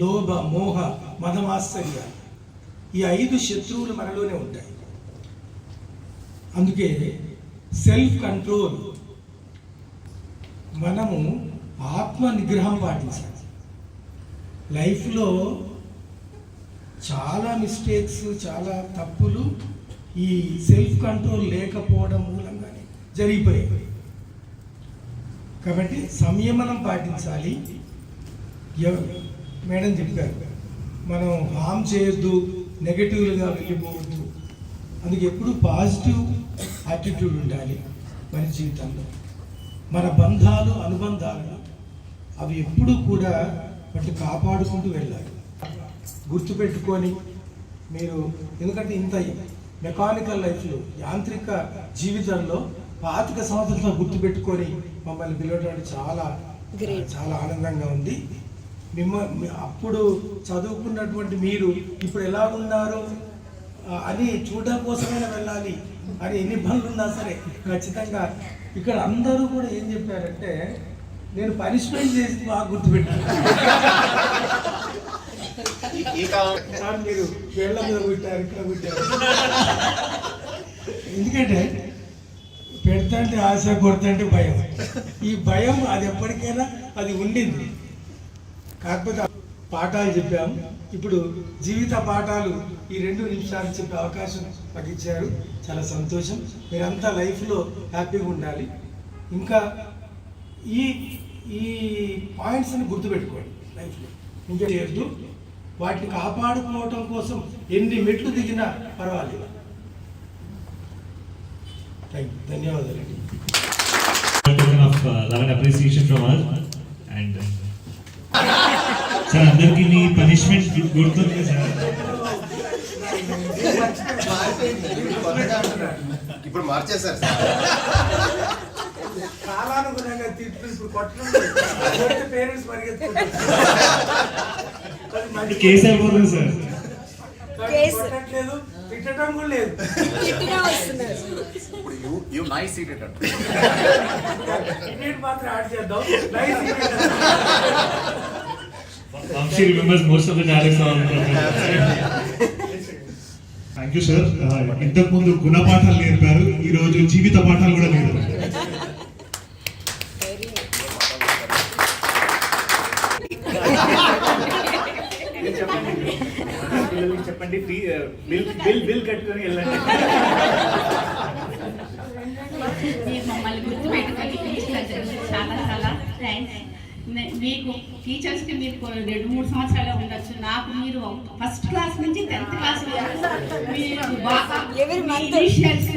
లోభ మోహ మదమాశ్చర్య, ఈ 5 శత్రువులు మనలోనే ఉంటాయి. అందుకే సెల్ఫ్ కంట్రోల్, మనము ఆత్మ నిగ్రహం పాటించాలి. లైఫ్లో చాలా మిస్టేక్స్, చాలా తప్పులు ఈ సెల్ఫ్ కంట్రోల్ లేకపోవడం మూలంగానే జరిగిపోయాయి. కాబట్టి సంయమనం పాటించాలి. మేడం చెప్పారు, మనం హామ్ చేయొద్దు, నెగటివ్గా వెళ్ళిపోవద్దు. అందుకే ఎప్పుడు పాజిటివ్ యాటిట్యూడ్ ఉండాలి మన జీవితంలో. మన బంధాలు అనుబంధాలు అవి ఎప్పుడూ కూడా వాటిని కాపాడుకుంటూ వెళ్ళాలి. గుర్తుపెట్టుకొని మీరు, ఎందుకంటే ఇంత మెకానికల్ లైఫ్లో, యాంత్రిక జీవితంలో 25 సంవత్సరాలు గుర్తుపెట్టుకొని మమ్మల్ని పిలవడం చాలా చాలా ఆనందంగా ఉంది. అప్పుడు చదువుకున్నటువంటి మీరు ఇప్పుడు ఎలా ఉన్నారు అని చూడడం కోసమైనా వెళ్ళాలి అని ఎన్ని పనులు ఉన్నా సరే ఖచ్చితంగా. ఇక్కడ అందరూ కూడా ఏం చెప్పారంటే, నేను పనిష్మెంట్ చేసి బాగా గుర్తుపెట్టాను. సార్ మీరు వేళ్ల మీద పుట్టారు, ఇక్కడ పుట్టారు. ఎందుకంటే పెడతంటే ఆశ, కొడతంటే భయం. ఈ భయం అది ఎప్పటికైనా అది ఉండింది. కాకపోతే పాఠాలు చెప్పాము. ఇప్పుడు జీవిత పాఠాలు ఈ 2 నిమిషాలు చెప్పే అవకాశం మాకు ఇచ్చారు. చాలా సంతోషం. మీరంతా లైఫ్లో హ్యాపీగా ఉండాలి. ఇంకా ఈ ఈ పాయింట్స్ని గుర్తుపెట్టుకోండి లైఫ్లో. ఇంకా చేయొద్దు, వాటిని కాపాడుకోవటం కోసం ఎన్ని మెట్లు దిగినా పర్వాలేదు. ధన్యవాదాలండి. Token of love and appreciation from us, and sir అందరికీ మీ పనిష్మెంట్ గుర్తుంది సార్? ఇప్పుడు మార్చేశారు కాలానుగుణంగా తీర్పు ఇప్పుడు కొట్టడం పేరెంట్స్ పరిగెత్తుకుంటారు. కేసు అయిపోతుంది సార్. కొట్టట్లేదు, తిట్టడం కూడా లేదు. ఇప్పుడు యూ నైస్ సీటెడ్ మాత్రం యాడ్ చేద్దాం. She remembers most of the dialects on. Thank you sir. ఇంతకు ముందు గుణపాఠాలు నేర్పారు, ఈ రోజు జీవిత పాఠాలు కూడా నేర్పారు. చెప్పండి, బిల్ కట్టుకొని వెళ్ళండి. మమ్మల్ని గుర్తుపెట్టుకొని చాలా చాలా థ్యాంక్స్. మీకు టీచర్స్కి మీరు 2-3 సంవత్సరాలు ఉండొచ్చు, నాకు మీరు ఫస్ట్ క్లాస్ నుంచి 10th క్లాస్ మీరు బాగా ఇనిషియల్స్,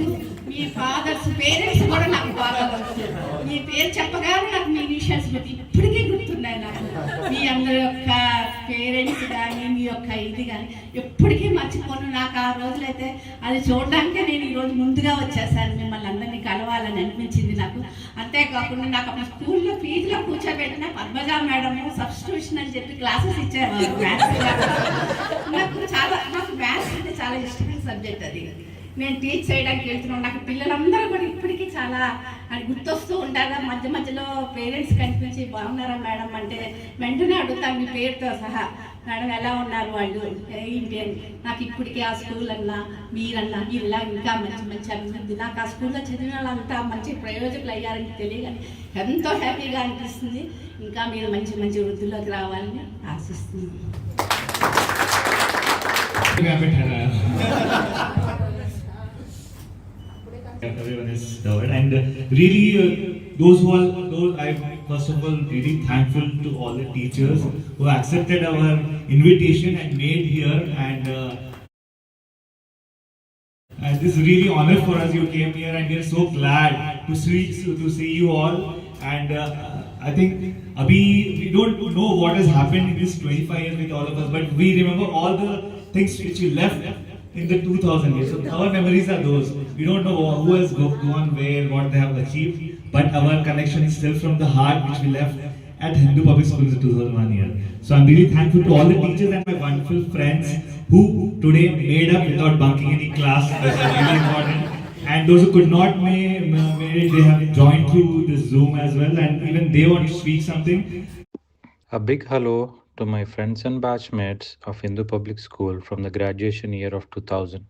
మీ ఫాదర్స్ పేరెంట్స్ కూడా నాకు బాగా గుర్తు. మీ పేరు చెప్పగానే నాకు మీ ఇనిషియల్స్ గుర్తు ఇప్పటికీ గుర్తున్నాయి నాకు. మీ అందరి యొక్క పేరెంట్స్ కానీ మీ యొక్క ఇది కానీ ఎప్పటికీ మర్చిపోను. నాకు ఆ రోజులైతే అది చూడడానికే నేను ఈరోజు ముందుగా వచ్చేసాను, మిమ్మల్ని అందరినీ కలవాలని అనిపించింది నాకు. అంతేకాకుండా నాకు అప్పుడు స్కూల్లో ఫీజులో కూర్చోబెట్టిన పద్మజ మేడం సబ్స్టిట్యూషన్ అని చెప్పి క్లాసెస్ ఇచ్చేవారు మ్యాథ్స్. నాకు మ్యాథ్స్ అంటే చాలా ఇష్టమైన సబ్జెక్ట్ అది. నేను టీచ్ చేయడానికి వెళ్తున్నాను, నాకు పిల్లలందరూ కూడా ఇప్పటికీ చాలా అది గుర్తొస్తూ ఉంటారా. మధ్య మధ్యలో పేరెంట్స్ కనిపించి బాగున్నారా మేడం అంటే వెంటనే అడుగుతాను మీ పేరుతో సహా, మేడం ఎలా ఉన్నారు వాళ్ళు ఏంటి అని. నాకు ఇప్పటికీ ఆ స్కూల్ అన్నా మీరన్నా ఇలా ఇంకా మంచి మంచి అభివృద్ధి, నాకు ఆ స్కూల్లో చదివిన వాళ్ళంతా మంచి ప్రయోజకులు అయ్యారని తెలియగానే ఎంతో హ్యాపీగా అనిపిస్తుంది. ఇంకా మీరు మంచి మంచి వృద్ధిలోకి రావాలని ఆశిస్తున్నాను. Everyone is covered, and really those I first of all really thankful to all the teachers who accepted our invitation and made here, and this is really honor for us. You came here and we are so glad to see you all. And I think we don't know what has happened in this 25 years with all of us, but we remember all the things which you left in the 2000 years. So our memories are those. We don't know who has gone where, what they have achieved, but our connection is still from the heart which we left at Hindu Public School in the 2001 year. So I'm really thankful to all the teachers and my wonderful friends who today made up without bunking any class. That's really important. And those who could not make it, they have joined through this Zoom as well, and even they want to speak something. A big hello to my friends and batchmates of Hindu Public School from the graduation year of 2000.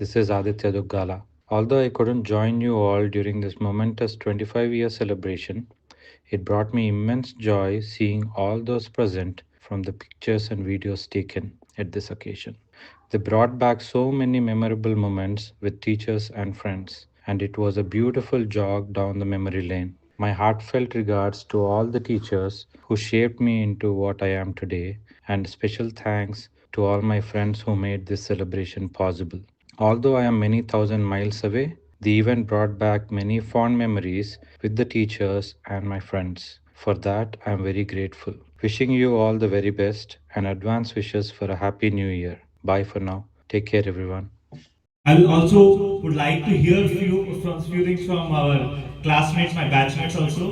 This is Aditya Duggala. Although I couldn't join you all during this momentous 25-year celebration, it brought me immense joy seeing all those present from the pictures and videos taken at this occasion. They brought back so many memorable moments with teachers and friends, and it was a beautiful jog down the memory lane. My heartfelt regards to all the teachers who shaped me into what I am today, and special thanks to all my friends who made this celebration possible. Although I am many thousand miles away, the event brought back many fond memories with the teachers and my friends. For that, I am very grateful. Wishing you all the very best and advance wishes for a happy new year. Bye for now. Take care, everyone. I also would like to hear few things from our classmates, my batchmates also.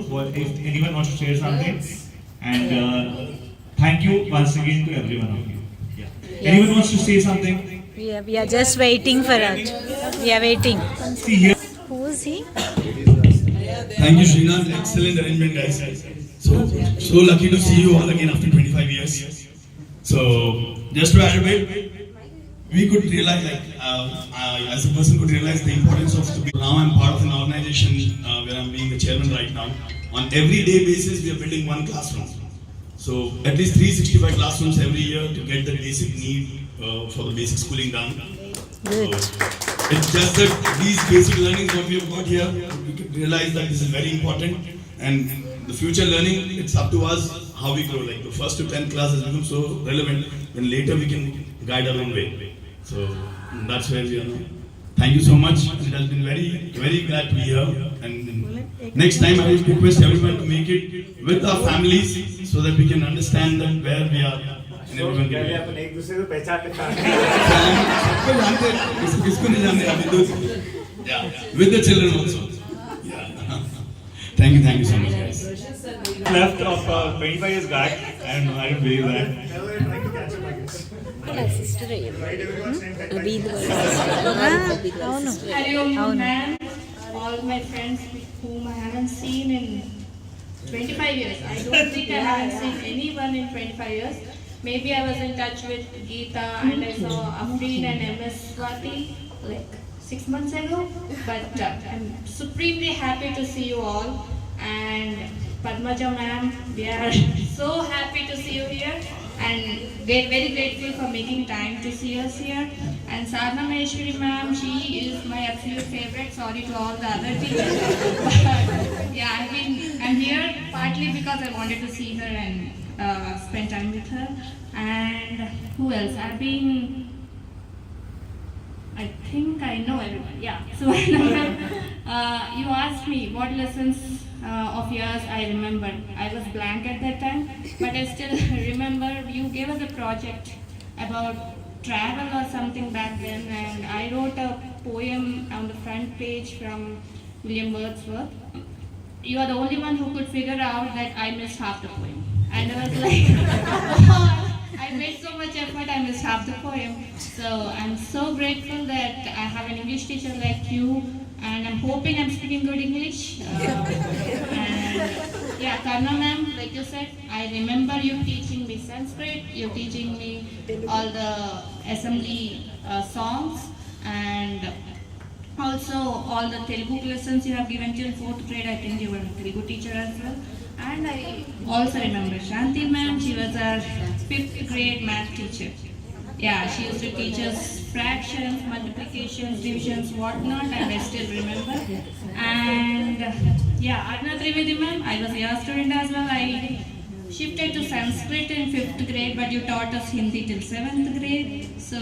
If anyone wants to share something, and thank you once again to everyone of you. Yeah. Yes. Anyone wants to say something? We are just waiting for it. We are waiting. See here. Who is he? Thank you, Srinath. Excellent arrangement, guys. So lucky to see you all again after 25 years. So just to add a bit, we could realize, as a person could realize the importance of now I'm part of an organization where I'm being the chairman right now. On everyday basis, we are building one classroom. So at least 365 classrooms every year to get the basic need for the basic schooling done. Good. So it's just that these basic learnings what we have got here, we could realize that this is very important, and the future learning, it's up to us how we grow. Like the first to 10th class has become so relevant, when later we can guide our own way. So that's where we are now. Thank you so much. It has been very, very glad to be here. And next time I request everyone to make it with our families so that we can understand that where we are. And everyone can पहले अपन एक दूसरे को पहचान लेते हैं। सबको जानते हैं, किसको नहीं जानते अभी yeah, with the children also. Yeah. Thank you so much, guys. Left of 25 years back, and I don't believe that. Hello, ma'am. All my friends whom I haven't seen in 25 years. I don't think I haven't seen anyone in 25 years. Maybe I was in touch with Geeta and I saw Afreen and MS Swati like 6 months ago. But I'm supremely happy to see you all. And Padmaja ma'am, we are so happy to see you here and very grateful for making time to see us here. And Sadhana Maheshwari ma'am, she is my absolute favorite. Sorry to all the other teachers. But yeah, I'm here partly because I wanted to see her and spend time with her. And who else? I think I know everyone. Yeah. So you asked me what lessons of yours I remember. I was blank at that time, but I still remember you gave us a project about travel or something back then, and I wrote a poem on the front page from William Wordsworth. You are the only one who could figure out that I missed half the poem. And I was like, oh, I made so much effort, I missed half the poem. So I'm so grateful that I have an English teacher like you, and I'm hoping I'm speaking good English. And yeah, Karna ma'am, like you said, I remember you teaching me Sanskrit, you teaching me all the assembly songs, and also all the Telugu lessons you have given till 4th grade. I think you were a Telugu teacher as well. And I also remember Shanti ma'am, she was our 5th grade math teacher. Yeah, she used to teach us fractions, multiplications, divisions, whatnot, and I still remember. And yeah, Arna Trivedi ma'am, I was your student as well. I shifted to Sanskrit in 5th grade, but you taught us Hindi till 7th grade. So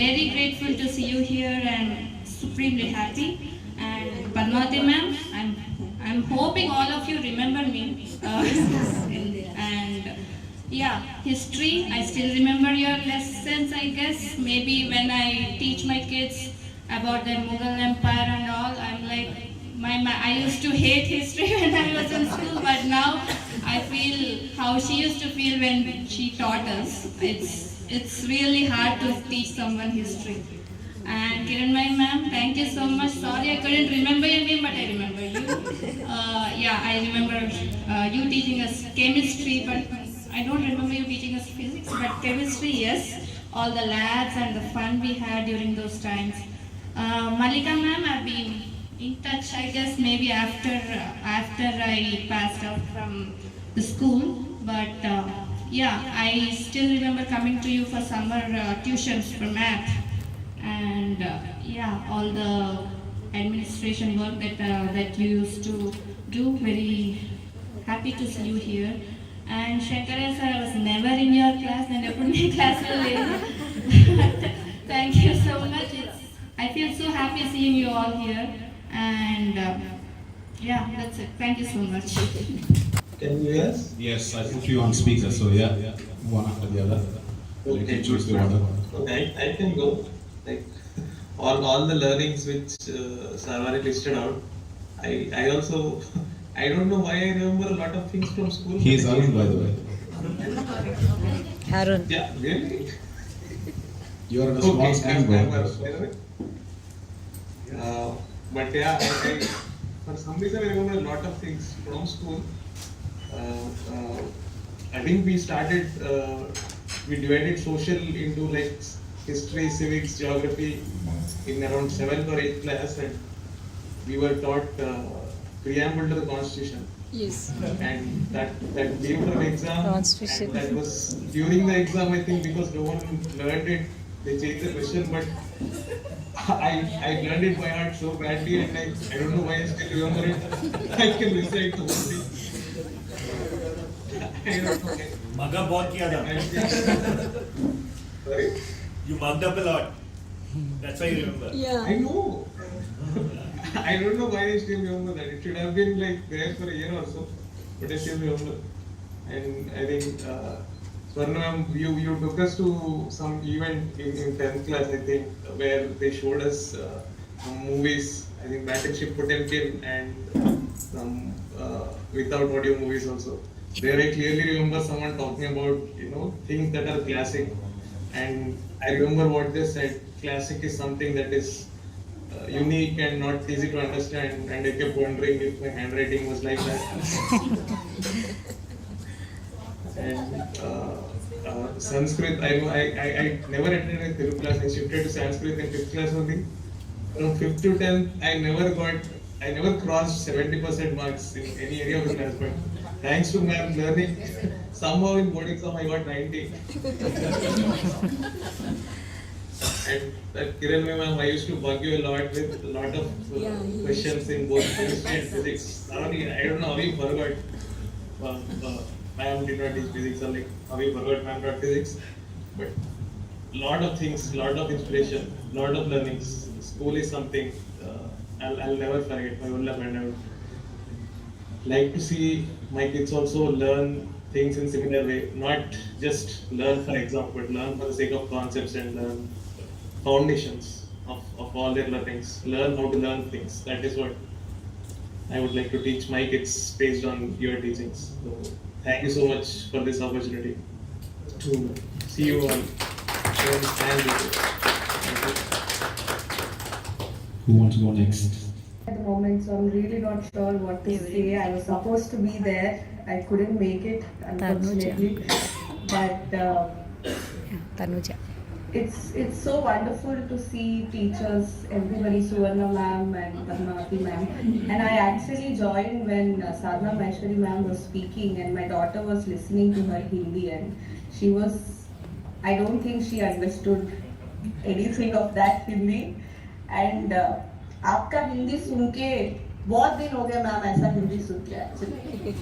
very grateful to see you here and supremely happy. And Padmavati ma'am, I'm hoping all of you remember me. And yeah, history, I still remember your lessons, I guess. Maybe when I teach my kids about the Mughal Empire and all, I'm like, I used to hate history when I was in school, but now I feel how she used to feel when she taught us. It's really hard to teach someone history. And Kiranmai ma'am, thank you so much. Sorry I couldn't remember your name, but I remember you. Yeah, I remember you teaching us chemistry, but I don't remember you teaching us physics, but chemistry, yes. All the labs and the fun we had during those times. Malika ma'am, I've been in touch, I guess, maybe after I passed out from the school. But yeah, I still remember coming to you for summer tuitions for math. And yeah, all the administration work that you used to do. Very happy to see you here. And Shankara sir, I was never in your class and I couldn't make class late. Thank you so much. I feel so happy seeing you all here. And yeah, that's it. Thank you so much. Can you hear us? Yes, I put you on speaker, so yeah, one after the other. Okay, choose the order. Okay, I can go. Like all the learnings which Sarwari listed out. I also I don't know why I remember a lot of things from school. He is Arun, by the way. Arun. Yeah, really? You are in a small screen, bro. But yeah, I for some reason I remember a lot of things from school. I think we started, we divided social into like history, civics, geography in around 7th or 8th class, and we were taught preamble to the Constitution. Yes. And that came for an exam. Constitution. And that was during the exam, I think, because no one learned it, they changed the question, but I learned it by heart so badly, and I don't know why I still remember it. I can recite the whole thing. I don't know. Mug up बहुत किया था. Sorry? You mugged up a lot. That's why you remember. Yeah. I know. I don't know why I still remember that. It should have been like there for a year or so, but I still remember. And I think Swarna ma'am, you took us to some event in 10th class, I think, where they showed us some movies. I think Battleship Potemkin and some without audio movies also. There I clearly remember someone talking about, you know, things that are classic. And I remember what they said, classic is something that is unique and not easy to understand, and I kept wondering if my handwriting was like that. And Sanskrit, I never attended a Telugu class. I shifted to Sanskrit in 5th class only. From 5th to 10th, I never crossed 70% marks in any area of the class, but thanks to ma'am learning, somehow in board exam I got 90. And Kiran ma'am, I used to bug you a lot with a lot of questions in both chemistry and physics. I don't know how you forgot. Ma'am did not teach physics, or like how you forgot ma'am taught physics. But lot of things, lot of inspiration, lot of learnings. School is something I'll never forget. My whole life, and I would like to see my kids also learn things in similar way, not just learn for exam, but learn for the sake of concepts and learn foundations of all their learnings. Learn how to learn things. That is what I would like to teach my kids based on your teachings. So, thank you so much for this opportunity to see you all. Who wants to go next? At the moment, so I'm really not sure what to say. I was supposed to be there. I couldn't make it, unfortunately. But Tanuja. it's so wonderful to see teachers, everybody, Suvarna ma'am and Padmavati ma'am. And I actually joined when Sadhana Maheshwari ma'am was speaking, and my daughter was listening to her Hindi, and she was, I don't think she understood anything of that Hindi. And आपका हिंदी सुन के बहुत दिन हो गया ma'am ऐसा हिंदी सुन के actually.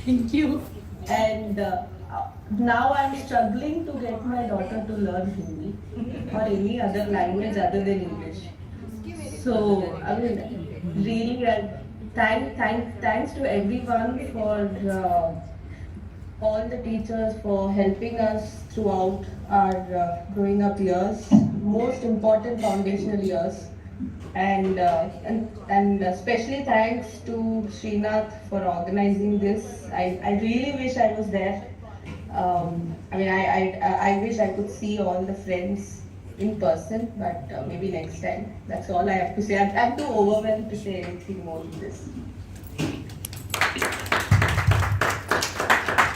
Thank you. And now I'm struggling to get my daughter to learn Hindi or any other language other than English. So I mean, really, thanks to everyone for all the teachers for helping us throughout our growing up years, most important foundational years. And especially thanks to Srinath for organizing this. I really wish I was there. I wish I could see all the friends in person, but maybe next time. That's all I have to say. I'm too overwhelmed to say anything more than this.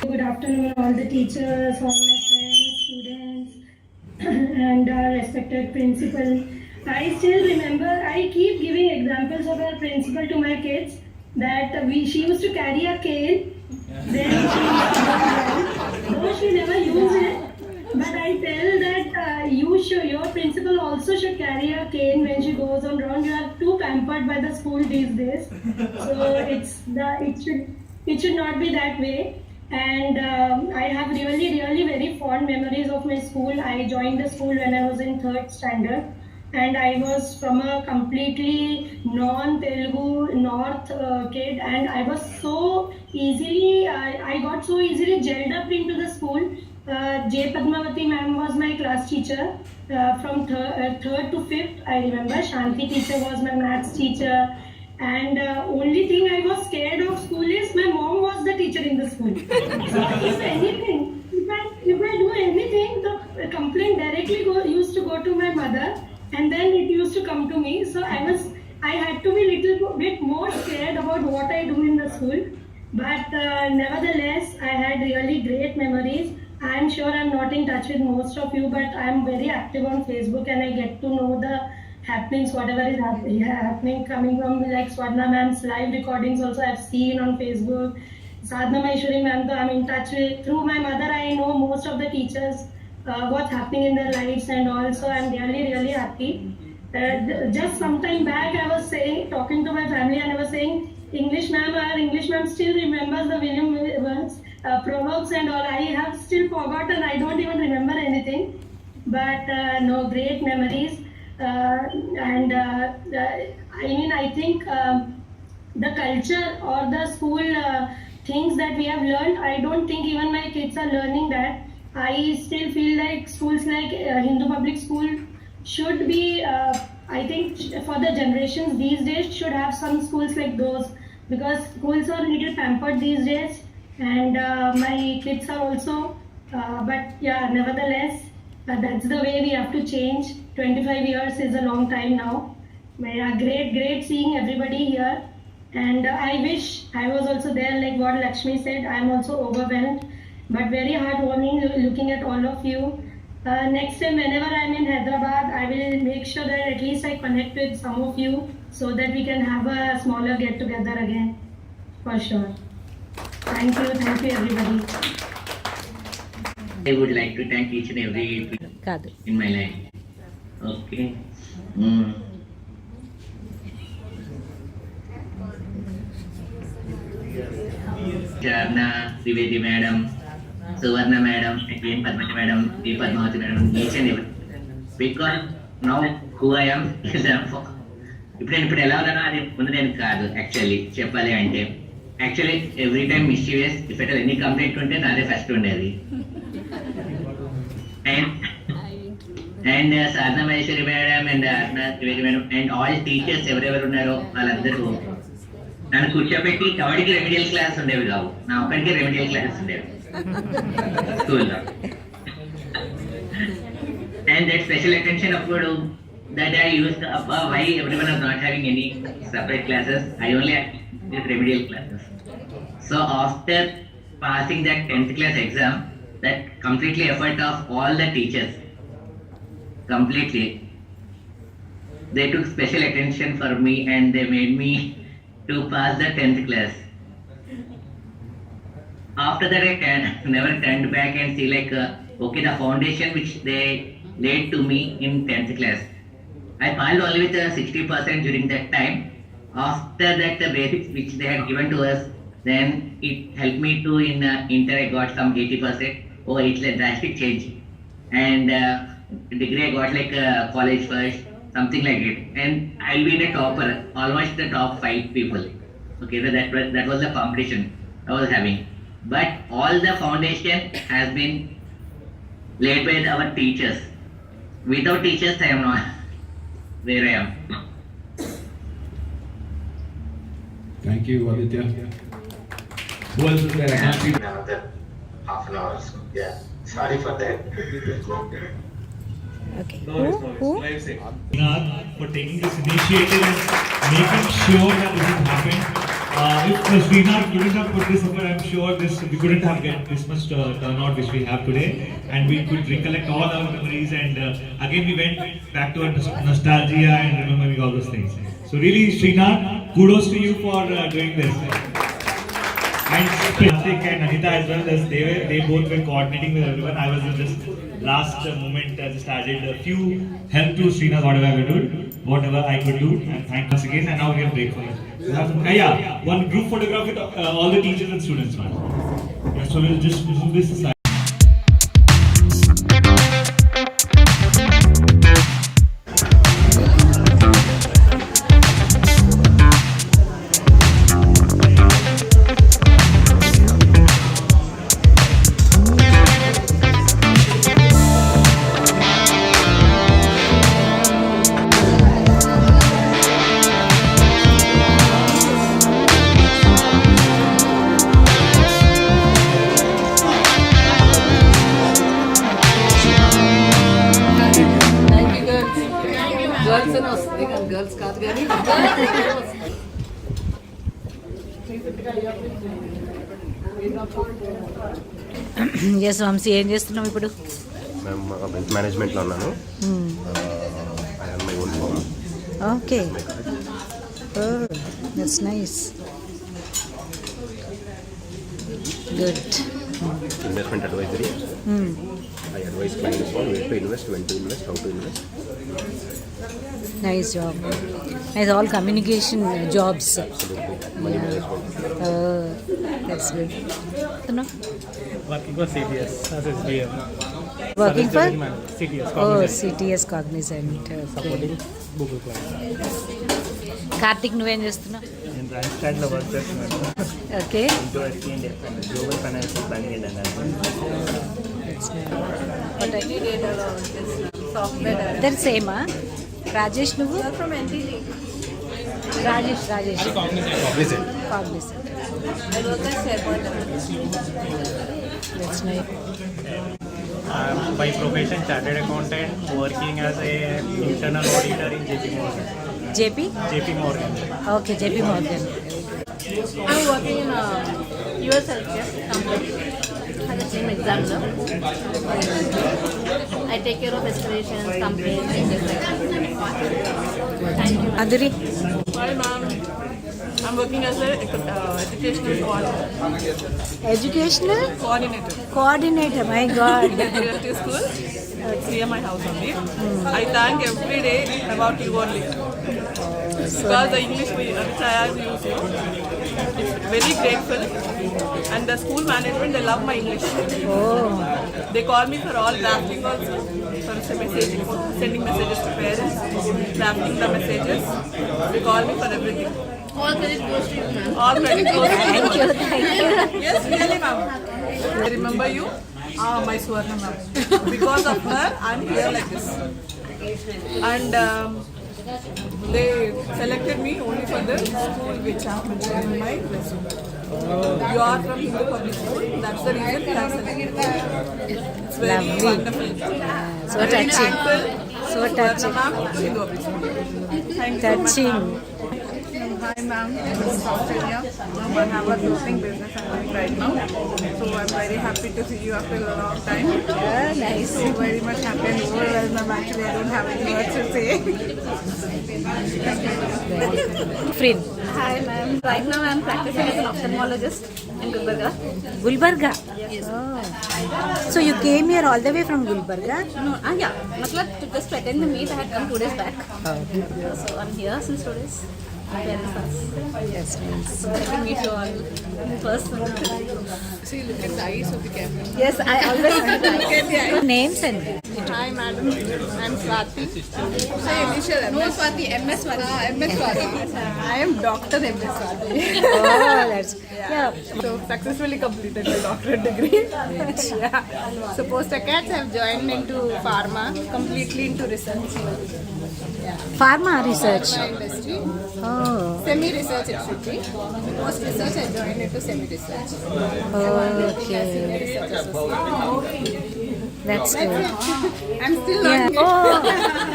Good afternoon, all the teachers, all my friends, students, and our respected principal. I still remember, I keep giving examples of our principal to my kids, that she used to carry a cane, then though she never used it, but I tell that your principal also should carry a cane when she goes on round. You are too pampered by the school these days, so it should not be that way. And I have really very fond memories of my school. I joined the school when I was in 3rd standard. And I was from a completely non-Telugu North kid, and I was so easily, I got so easily gelled up into the school. J. Padmavati ma'am was my class teacher from 3rd to 5th. I remember Shanti teacher was my maths teacher, and only thing I was scared of school is my mom was the teacher in the school. So if anything, if I do anything, the complaint directly used to go to my mother. And then it used to come to me, so I had to be little bit more scared about what I do in the school. But nevertheless, I had really great memories. I am sure I'm not in touch with most of you, but I am very active on Facebook, and I get to know the happenings, whatever is happening, coming from like Swarna ma'am's live recordings also I've seen on Facebook. Sadhana Maheshwari ma'am, I'm in touch with. Through my mother, I know most of the teachers. What's happening in their lives, and also I'm really happy. Just some time back I was talking to my family, and I was saying English ma'am still remembers the William Words, proverbs and all. I have still forgotten, I don't even remember anything, but no, great memories. I think the culture or the school things that we have learned, I don't think even my kids are learning that. I still feel like schools like Hindu Public School should be, I think for the generations these days should have some schools like those, because schools are a little pampered these days, and my kids are also, but yeah, nevertheless, that's the way we have to change. 25 years is a long time now. Great seeing everybody here. And I wish I was also there, like what Lakshmi said. I'm also overwhelmed, but very heartwarming looking at all of you. Next time, whenever I'm in Hyderabad, I will make sure that at least I connect with some of you so that we can have a smaller get together again, for sure. Thank you everybody. I would like to thank each and every in my life. Okay. Charna, Trivedi madam, Suvarna madam, again Padma madam, Padmavati madam, each and every. Because now who I am is ఇప్పుడు ఎలా ఉన్నానో అది ముందు నేను కాదు actually చెప్పాలి అంటే. Actually every time mischievous, if at any complaint ఉంటే నాదే ఫస్ట్ ఉండేది. And Sadhana Maheshwari madam and అర్ణ Trivedi madam and all teachers ఎవరెవరు ఉన్నారో వాళ్ళందరూ నన్ను కూర్చోబెట్టి ఎవరికి రెమిడియల్ క్లాస్ ఉండేవి కావు, నా ఒక్కడికి రెమిడియల్ క్లాసెస్ ఉండేవి స్కూల్లో. అండ్ దట్ స్పెషల్ అటెన్షన్ అప్పుడు that I used why everyone is not having any separate classes, I only did remedial classes. So after passing that 10th class exam, that completely effort of all the teachers, completely, they took special attention for me and they made me to pass the 10th class. After that I never turned back and see like okay, the foundation which they laid to me in 10th class, I passed only with 60% during that time. After that, the basics which they had given to us, then it helped me to in inter I got some 80%. Oh, it's a drastic change. And degree I got like college first, something like it. And I'll be in a topper, almost the top 5 people. Okay, so that was the competition I was having. But all the foundation has been laid by our teachers. Without teachers, I am not where I am. Thank you, Aditya. Who else is there? Another half an hour. Yeah, sorry for that. Okay. Who? For taking this initiative and making sure that this has happened. If Srinath couldn't have put this effort, I'm sure we couldn't have get this much turnout which we have today, and we could recollect all our memories. And again, we went back to our nostalgia and remembering all those things. So really, Srinath, kudos to you for doing this. And Pratik and Anita as well, as they both were coordinating with everyone. I was in this last moment just added a few help to Srinath, whatever I could do, and thank once again. And now we have break for you. One group photograph with all the teachers and students. Yeah, so we'll just move this aside. Girls కాదు కానీ yes Vamsi, ఏం చేస్తున్నాం ఇప్పుడు? మేము wealth మేనేజ్మెంట్లో ఉన్నాను. Okay, that's nice, good. Investment advisory. I advise clients on where to invest, when to invest, how to invest. Nice job. Nice, all communication jobs. Absolutely. Money management. That's good. Working for CBS as SBM. Working for? CTS. Oh, CTS Cognizant. Okay. Google Cloud. Karthik నువ్వేం చేస్తున్నావు? నేను రైన్స్టాడ్లో work చేస్తున్నాను. Okay. Global financial planning ఇద్దరు సేమా? రాజేష్ నువ్వు? Rajesh Cognizant. Cognizant. That's nice. I'm by profession chartered accountant working as a internal auditor in JP Morgan. JP Morgan. Okay, JP Morgan. I'm working in a US healthcare company as a team examiner. I take care of escalations, complaints, and things like that. Thank you. Aduri? Hi, ma'am. I'm working as a educational coordinator. Educational? Coordinator, my God. University school. It's near my house only. I thank every day about you only. Because the English which I have used, it's very grateful. And the school management, they love my English. Oh. They call me for all drafting also, for messaging, sending messages to parents, drafting the messages. They call me for everything. All credit goes to you, ma'am. All credit goes to you. Thank you. Yes, really, ma'am. I remember you, my Swarna ma'am. Because of her, I'm here like this. And they selected me only for the school which I have mentioned in my resume. You are from Hindu Public School. That's the reason they have selected me. It's very wonderful. So Very touching. thankful. So Swarna touching. ma'am, Hindu Public School. Thank you so much, Touching. ma'am. Hi ma'am, this is Australia. I have a clothing business I'm doing right now. So I'm very happy to see you after a long time. Yeah, nice. So very much happy and overwhelmed, ma'am. Actually, I don't have any words to say. Friend. Hi ma'am. Right now I'm practicing as an ophthalmologist in Gulbarga. Gulbarga? Oh. So you came here all the way from Gulbarga? No, yeah. Matlab, just to attend the meet, I had come 2 days back. So I'm here since 2 days. Yes, nice. So I can meet you all in person. See, look at the eyes of the camera. Yes, I always look at the eyes. Names and Hi, madam. I'm Swati. Say initial MS. No, Swati. MS Swati. MS Swati. I am Dr. MS Swati. Oh, that's yeah. So successfully completed my doctorate degree. Yeah. So post-academics have joined into pharma, completely into research. Yeah. Pharma research. Pharma industry. Oh. Semi-research it should be. Post-research I joined into semi-research. Okay. That's good. I'm still not Yeah. married. Oh,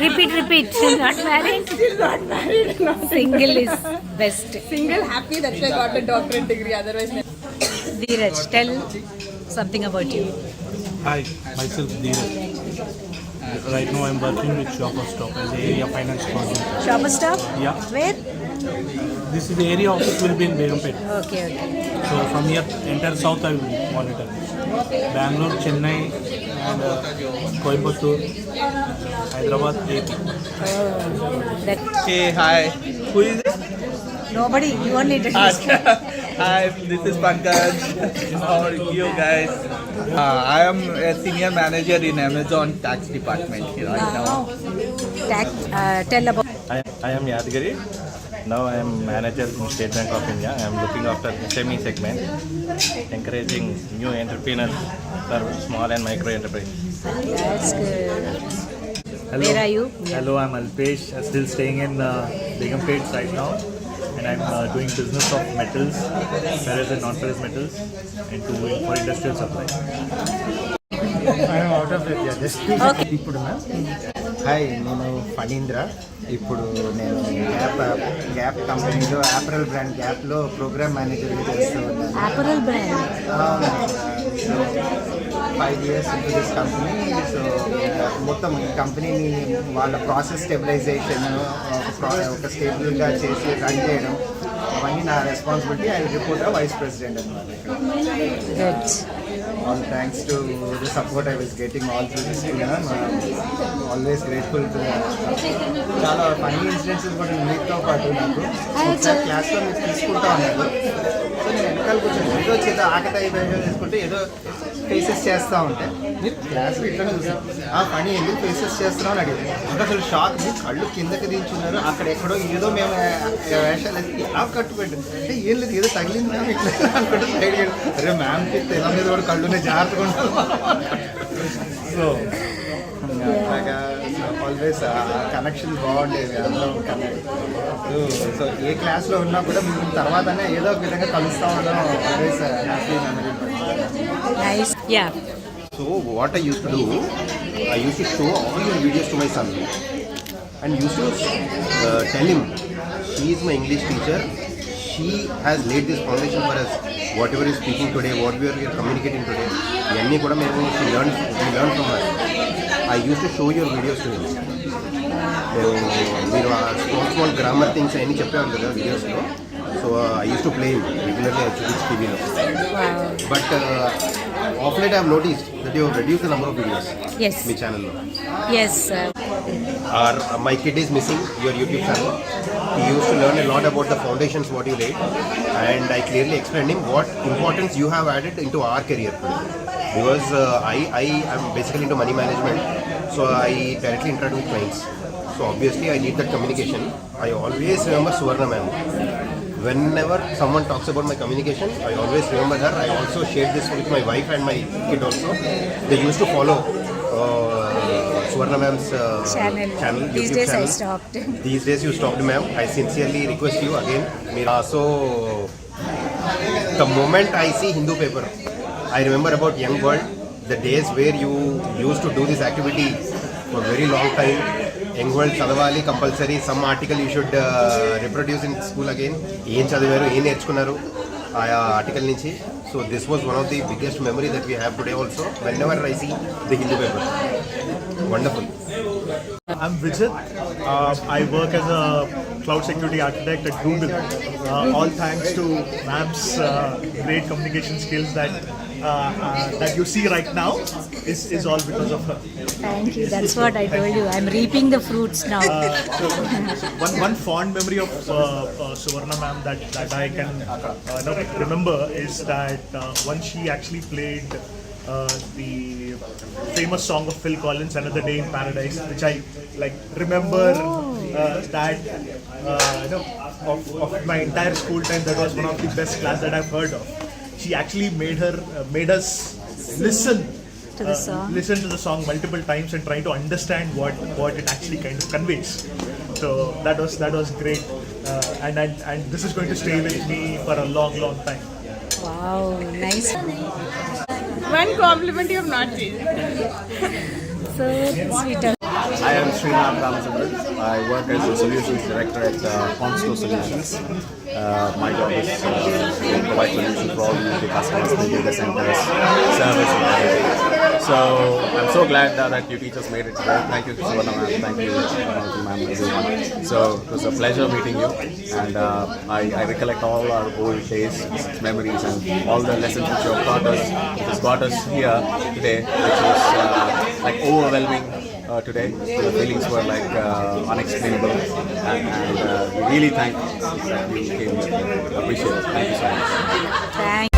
repeat. Still not married? Still not married. Not Single is best. Single happy that I got a doctorate degree. Otherwise, Dheeraj, tell something about you. Hi, myself Dheeraj. Right now I'm working with Shopper Stop as area finance coordinator. Shopper Stop? Yeah. Where? This is the area office will be in Begumpet. Okay. So from here, entire south I will monitor. Bangalore, Chennai, and Coimbatore, Hyderabad, AP. Hey, hi. Who is it? Nobody. You only introduce. Hi, this is Pankaj. How are you guys? I am a senior manager in Amazon tax department here right now. Tell about. I am Yadgiri. Now I am manager in State Bank of India. I am looking after SME segment, encouraging new entrepreneurs for small and micro enterprise. That's good. Hello. Where are you? Hello, I'm Alpesh. Still staying in Begumpet right now, and I'm doing business of metals, ferrous and non-ferrous metals, and for industrial supply. I am out of it. Yeah, just ఇప్పుడు hi నేను ఫణీంద్ర ఇప్పుడు నేను gap కంపెనీలో యాపరల్ brand గ్యాప్లో programme మేనేజర్గా చేస్తూ ఉన్నాను. యాపరల్ brand 5 years into this company. So మొత్తం ఈ కంపెనీని వాళ్ళ ప్రాసెస్ స్టెబిలైజేషన్ ఒక స్టేబుల్గా చేసి రన్ చేయడం అవన్నీ నా responsibility. I report vice president అనమాట. All thanks to the support I was getting all through this program. Always grateful to చాలా ఫన్నీ ఇన్సిడెంట్స్ కూడా మీతో పాటు నాకు క్లాస్లో మీరు తీసుకుంటా ఉన్నారు. సో నేను వెనకాల కూర్చొని ఏదో చేత ఆకతాయి బయట తీసుకుంటే ఏదో ఫేసెస్ చేస్తూ ఉంటే మీరు క్లాస్లో ఇట్లా చూసాను ఆ పని ఎందుకు ఫేసెస్ చేస్తున్నాం అని అడిగారు. ఇంకా అసలు షాక్, కళ్ళు కిందకి దించున్నారు. అక్కడ ఎక్కడో ఏదో మేము వేషాలు వేసి ఎలా కట్టుబెట్టు అంటే ఏం లేదు, ఏదో తగిలింది మ్యామ్ ఇట్లా అనుకుంటే సైడ్ అరే మ్యామ్కి తెల్ల మీద కూడా కళ్ళునే జాగ్రత్తగా ఉంటారు. సో అలాగా ఆల్వేస్ కనెక్షన్స్ బాగుండేవి అందరం కనెక్ట్. సో ఏ క్లాస్లో ఉన్నా కూడా మేము తర్వాతనే ఏదో ఒక విధంగా కలుస్తూ ఉండడం always happy memory. Nice. Yeah. So what I used to do, I used to show all your videos to my son and used to tell him, she is my English teacher, she has laid this foundation for us. Whatever is speaking today, whatever we are communicating today, yanni kuda memu we learn from her. I used to show your videos to him. మీరు small grammar things అన్ని చెప్పేవాళ్ళు కదా వీడియోస్లో. So I used to play him regularly at Chudich TVలో. But of late I have noticed that you have reduced the number of videos. Yes. మీ ఛానల్లో. Yes. My kid is missing your YouTube channel. He used to learn a lot about the foundations what you laid, and I clearly explained him what importance you have added into our career today. Because I am basically into money management, so I directly interact with clients. So obviously I need that communication. I always remember Suvarna ma'am. Whenever someone talks about my communication, I always remember her. I also shared this with my wife and my kid also. They used to follow Suvarna ma'am's channel. These YouTube days channel. I stopped. These days you stopped, ma'am. I sincerely request you again. So the moment I see Hindu paper, I remember about Young World, the days where you used to do this activity for a very long time. Young World చదవాలి compulsory, some article you should reproduce in school again. ఏం చదివారు, ఏం నేర్చుకున్నారు ఆ article నుంచి. So this was one of the biggest memory that we have today also whenever I see the Hindu paper. Wonderful. I'm Vijit. I work as a cloud security architect at Google. All thanks to ma'am's great communication skills that you see right now is all because of her. Thank you. That's what I told you. I'm reaping the fruits now. One fond memory of Suvarna ma'am that I can remember is that once she actually played the famous song of Phil Collins, Another Day in Paradise, which I remember that of my entire school time, that was one of the best class that I've heard of. She actually made us listen To the song. Listen to the song multiple times and try to understand what it actually kind of conveys. So that was great, and this is going to stay with me for a long time. Wow, nice. One compliment you have not changed. So sweet. I am Srinath Ramachandran. I work as a solutions director at Comsto Solutions. My job is to provide solutions for all the customers, the data centers, service, and everything. So I'm so glad that you teachers made it today. Thank you, Suvarna ma'am. Thank you, ma'am, everyone. So it was a pleasure meeting you, and I recollect all our old days, memories, and all the lessons which you have taught us, which has got us here today, which is overwhelming. Today, the feelings were unexplainable, and we really thank that you came here. Appreciate it. Thank you so much. Thank